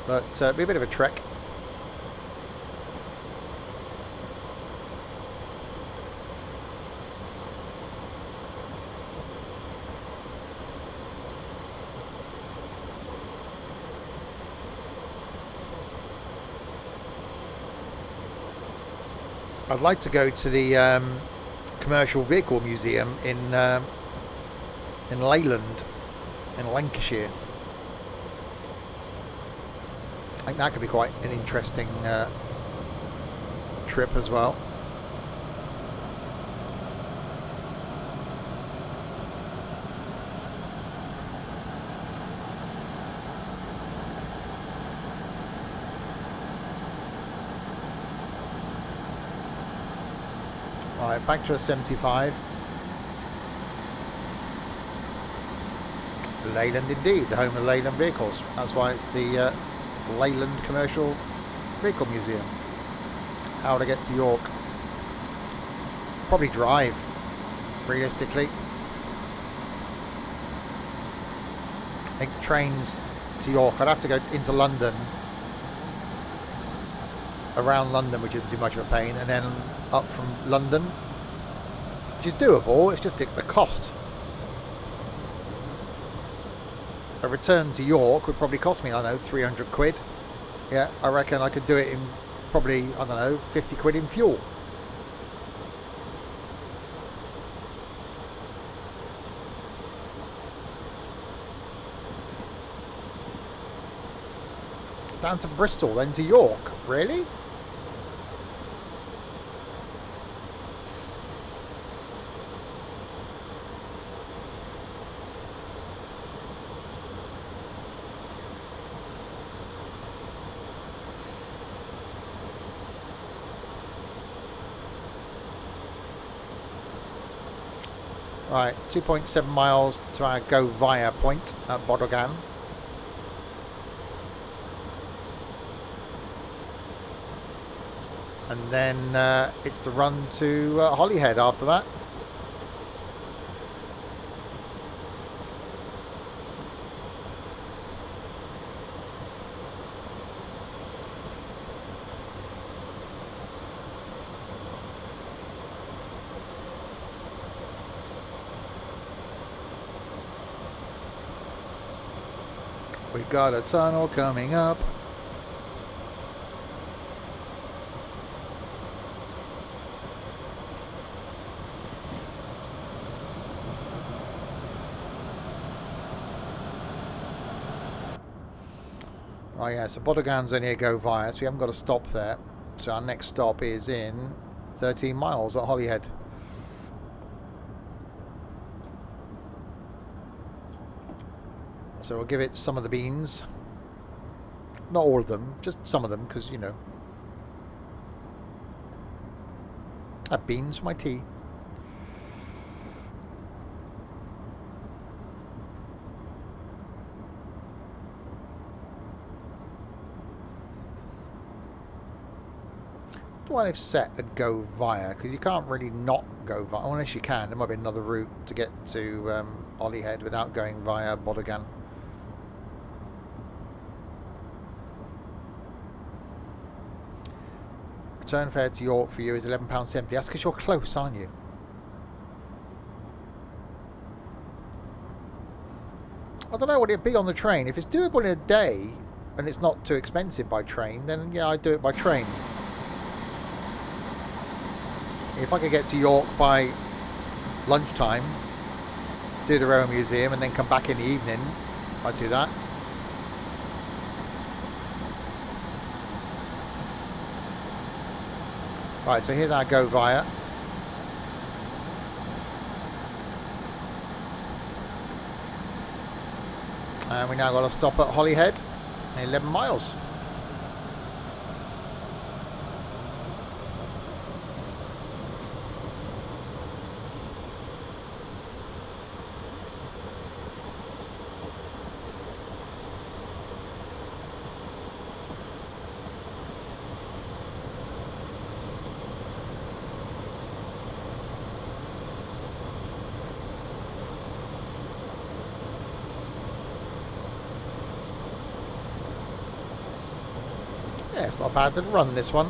But it'd be a bit of a trek. I'd like to go to the Commercial Vehicle Museum in Leyland, in Lancashire. I think that could be quite an interesting trip as well. Right, back to a 75. Leyland indeed, the home of Leyland vehicles. That's why it's the Leyland Commercial Vehicle Museum. How to get to York? Probably drive, realistically. I think trains to York. I'd have to go into London, around London, which isn't too much of a pain, and then up from London, which is doable. It's just the cost. A return to York would probably cost me, I don't know, 300 quid. Yeah, I reckon I could do it in probably, I don't know, 50 quid in fuel. Down to Bristol, then to York. Really? Right, 2.7 miles to our go via point at Bodogan. And then it's the run to Holyhead after that. We've got a tunnel coming up. Oh yeah, so Bodogan's only a go via, so we haven't got to stop there. So our next stop is in 13 miles at Holyhead. So we'll give it some of the beans. Not all of them, just some of them, because, you know, I have beans for my tea. Well, they've set a go via, because you can't really not go via, unless you can. There might be another route to get to Holyhead without going via Bodogan. Return fare to York for you is £11.70. That's because you're close, aren't you? I don't know what it'd be on the train. If it's doable in a day and it's not too expensive by train, then yeah, I'd do it by train. If I could get to York by lunchtime, do the Royal Museum and then come back in the evening, I'd do that. Right, so here's our go via. And we now got to stop at Holyhead, 11 miles. Yeah, it's not a bad little run, this one.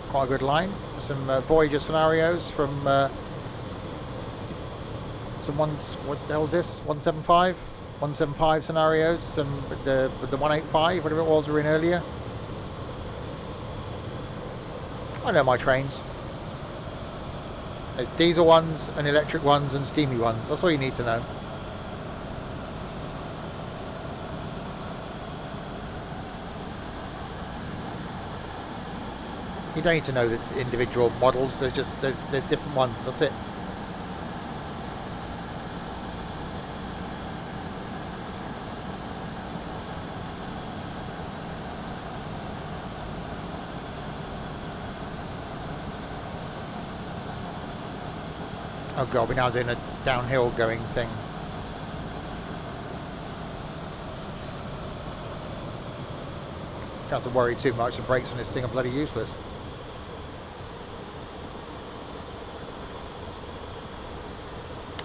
Quite a good line. Some Voyager scenarios from some ones. What the hell is this? 175? 175 scenarios. Some with the 185, whatever it was we were in earlier. I know my trains. There's diesel ones and electric ones and steamy ones. That's all you need to know. You don't need to know the individual models. There's different ones. That's it. Oh god, we're now doing a downhill going thing. Don't have to worry too much. The brakes on this thing are bloody useless.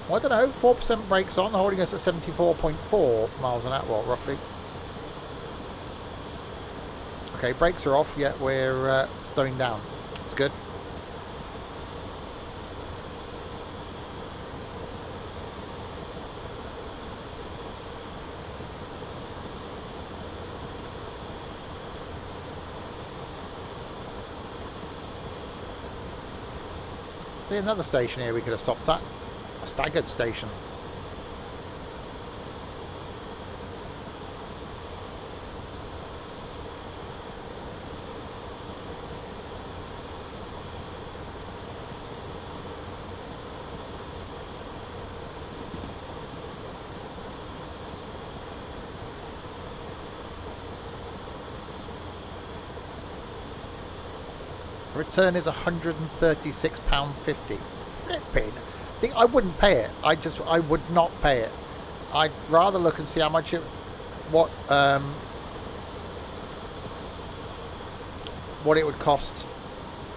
Well, I don't know. 4% brakes on, holding us at 74.4 miles an hour, roughly. Okay, brakes are off. Yet we're slowing down. It's good. There's another station here we could have stopped at. Staggered station. Return is £136.50. Flipping. I wouldn't pay it. I would not pay it. I'd rather look and see how much it, what it would cost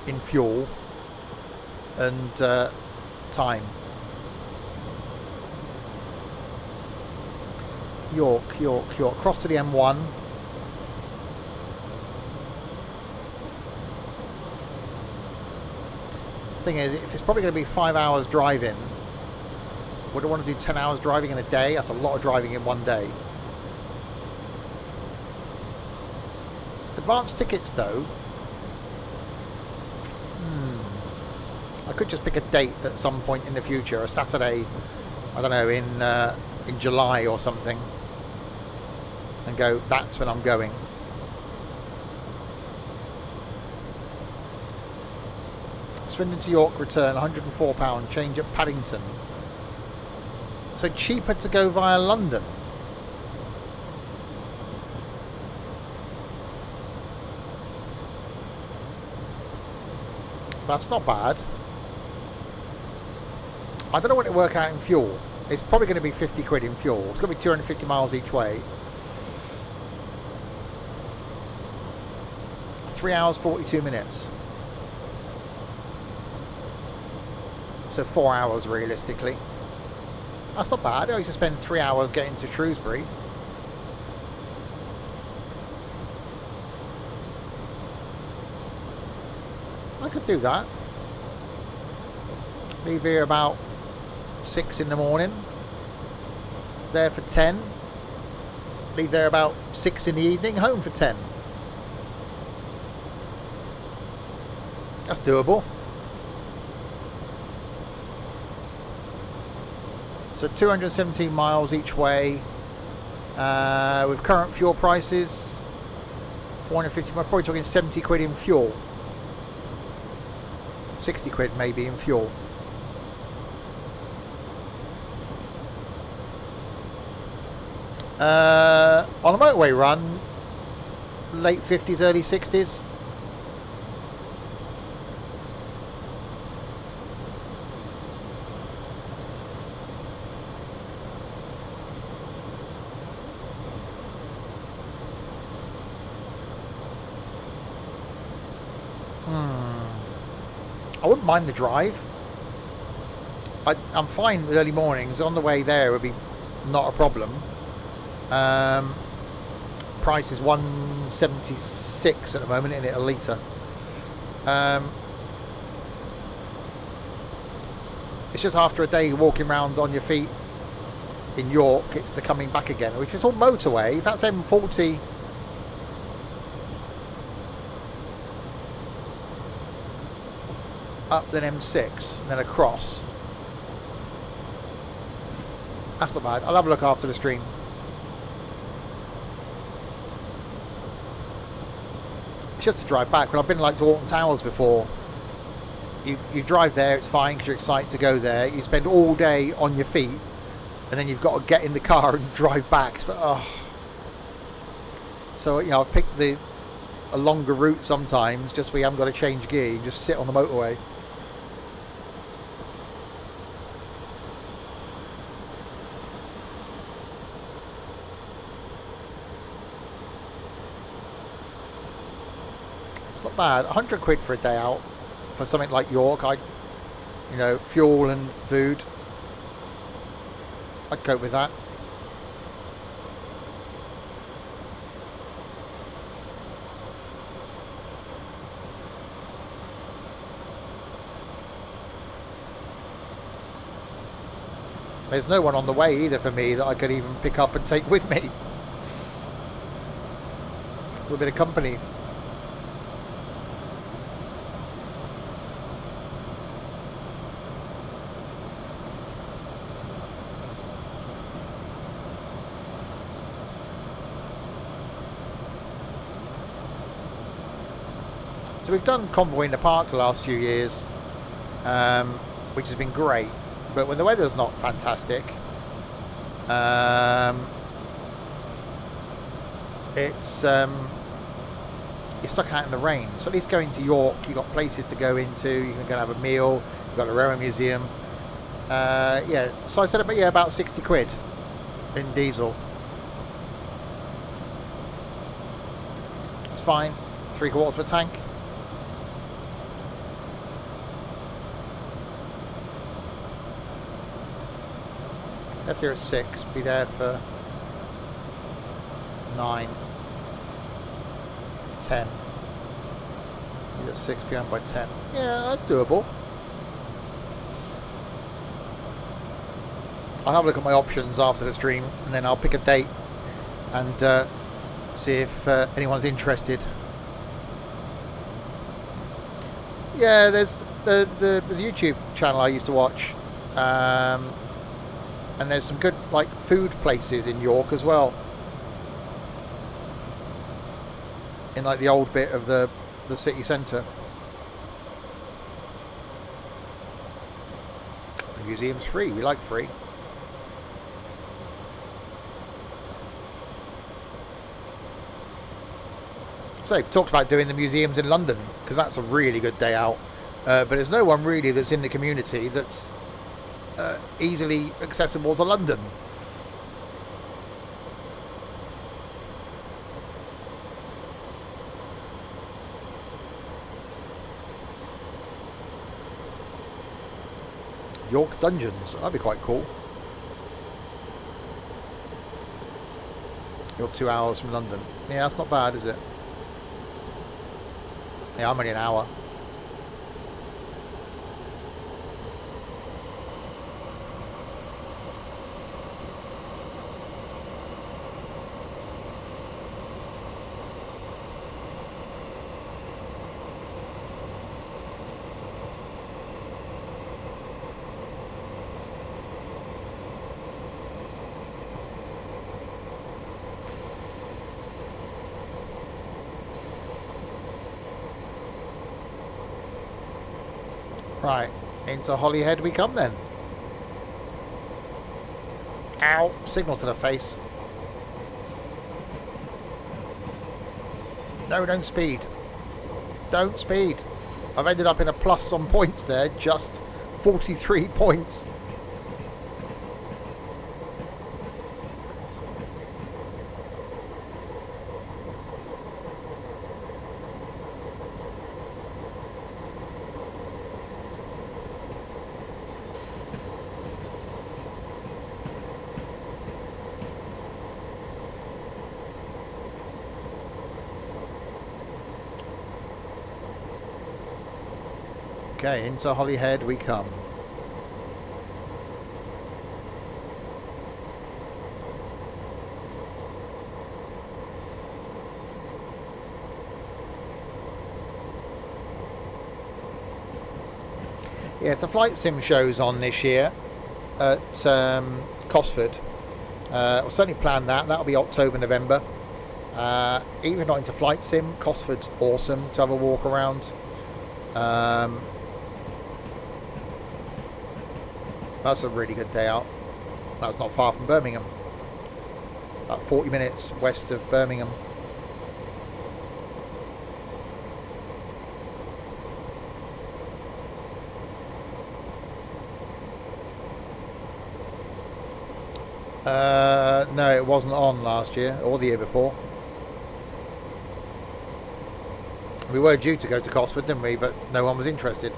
in fuel and time. York. Cross to the M1. Thing is, if it's probably going to be 5 hours driving, would I want to do 10 hours driving in a day? That's a lot of driving in one day. Advanced tickets though, I could just pick a date at some point in the future, a Saturday, I don't know, in July or something, and go, that's when I'm going. Swindon to York return, £104, change at Paddington. So cheaper to go via London. That's not bad. I don't know what it work out in fuel. It's probably going to be 50 quid in fuel. It's going to be 250 miles each way. 3 hours 42 minutes. So 4 hours realistically. That's not bad. I used to spend 3 hours getting to Shrewsbury. I could do that. Leave here about 6 in the morning. There for 10. Leave there about 6 in the evening. Home for 10. That's doable. So 217 miles each way. With current fuel prices, 450. We're probably talking 70 quid in fuel. 60 quid maybe in fuel. On a motorway run, late 50s, early 60s. I wouldn't mind the drive. I'm fine with early mornings. On the way there would be not a problem. Price is 176 at the moment, isn't it, a litre? It's just after a day walking around on your feet in York, it's the coming back again, which is all motorway. If that's M40, up then M6 and then across. That's not bad. I'll have a look after the stream. It's just to drive back. When I've been like to Alton Towers before, you drive there, it's fine because you're excited to go there. You spend all day on your feet, and then you've got to get in the car and drive back. So, so you know, I've picked a longer route sometimes, just where you haven't got to change gear. You just sit on the motorway. It's not bad. 100 quid for a day out for something like York. You know, fuel and food. I'd cope with that. There's no one on the way either for me that I could even pick up and take with me. A little bit of company. So we've done Convoy in the Park the last few years, which has been great. But when the weather's not fantastic, it's you're stuck out in the rain. So at least going to York, you've got places to go into. You can go and have a meal. You've got the Railway Museum. Yeah. So I said about 60 quid in diesel. It's fine. 3/4 of a tank. Left here at 6, be there for 9, 10. He's at 6 p.m. by 10. Yeah, that's doable. I'll have a look at my options after the stream, and then I'll pick a date and see if anyone's interested. Yeah, there's a YouTube channel I used to watch. And there's some good like food places in York as well, in like the old bit of the city centre. The museum's free. We like free. So talked about doing the museums in London because that's a really good day out, but there's no one really that's in the community that's easily accessible to London. York Dungeons, that'd be quite cool. You're 2 hours from London. Yeah, that's not bad, is it? Yeah, I'm only an hour. Right, into Holyhead we come then. Ow, signal to the face. No, don't speed. Don't speed. I've ended up in a plus on points there, just 43 points. Okay, into Holyhead we come. Yeah, if the flight sim show's on this year at Cosford, we'll certainly plan that. That'll be October, November. Even not into flight sim, Cosford's awesome to have a walk around. That's a really good day out. That's not far from Birmingham. About 40 minutes west of Birmingham. No, it wasn't on last year or the year before. We were due to go to Cosford, didn't we? But no one was interested.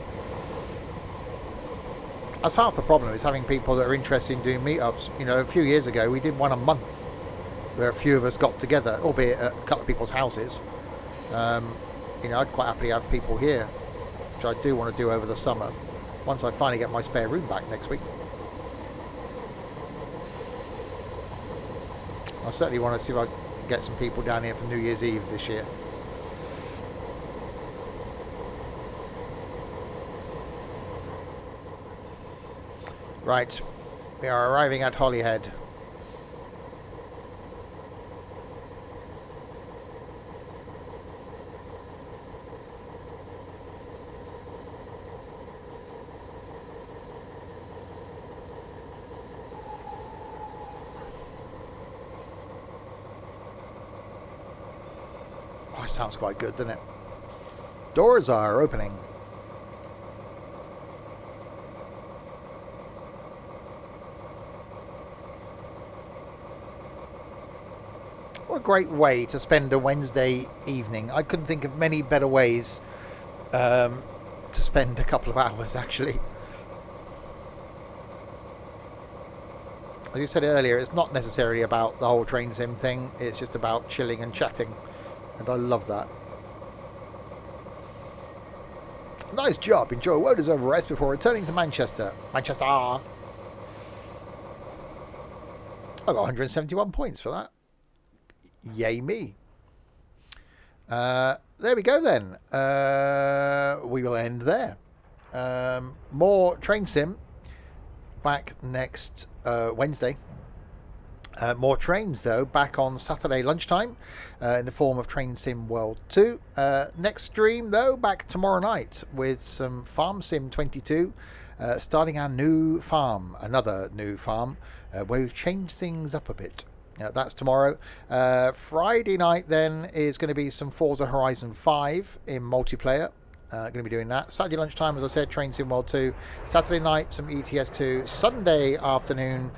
That's half the problem, is having people that are interested in doing meetups. You know, a few years ago we did one a month where a few of us got together, albeit at a couple of people's houses. You know, I'd quite happily have people here, which I do want to do over the summer, once I finally get my spare room back next week. I certainly want to see if I can get some people down here for New Year's Eve this year. Right, we are arriving at Holyhead. Oh, it sounds quite good, doesn't it? Doors are opening. What a great way to spend a Wednesday evening. I couldn't think of many better ways to spend a couple of hours, actually. As you said earlier, it's not necessarily about the whole train sim thing. It's just about chilling and chatting. And I love that. Nice job. Enjoy a well-deserved rest before returning to Manchester. Manchester! I got 171 points for that. Yay me. There we go then. We will end there. More train sim back next Wednesday. More trains though back on Saturday lunchtime in the form of Train Sim World 2. Next stream though back tomorrow night with some Farm Sim 22, starting our new farm, another new farm where we've changed things up a bit. That's tomorrow. Friday night then is going to be some Forza Horizon 5 in multiplayer. Going to be doing that. Saturday lunchtime, as I said, Train Sim World 2. Saturday night, some ETS2. Sunday afternoon,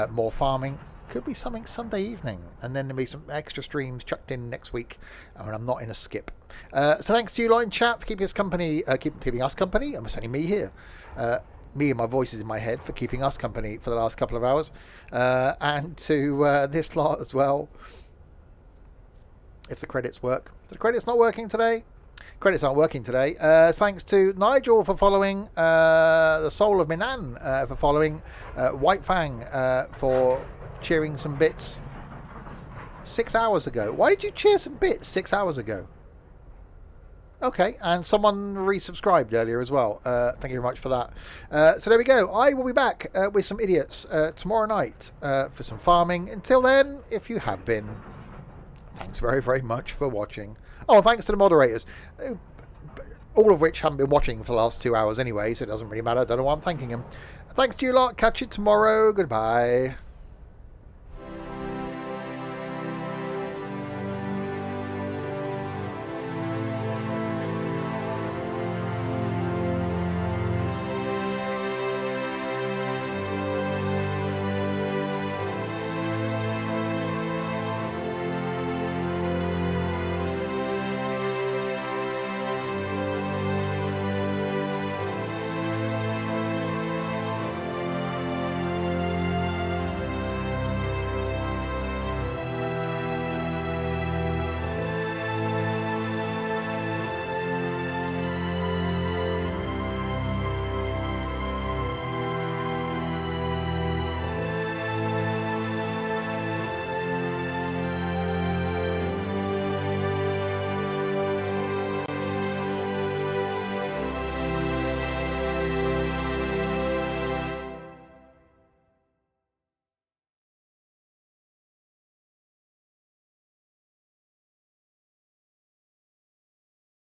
more farming. Could be something Sunday evening. And then there'll be some extra streams chucked in next week when I'm not in a skip. So thanks to you lot in chat for keeping us company. Keeping us company. I'm only me here. Me and my voices in my head for keeping us company for the last couple of hours. And to this lot as well. If the credits work. The credits not working today? Credits aren't working today. Thanks to Nigel for following, the Soul of Minan for following, White Fang for cheering some bits 6 hours ago. Why did you cheer some bits 6 hours ago? Okay, and someone resubscribed earlier as well. Thank you very much for that. So there we go. I will be back with some idiots tomorrow night for some farming. Until then, if you have been, thanks very, very much for watching. Oh, thanks to the moderators, all of which haven't been watching for the last 2 hours anyway, so it doesn't really matter. I don't know why I'm thanking them. Thanks to you lot. Catch you tomorrow. Goodbye.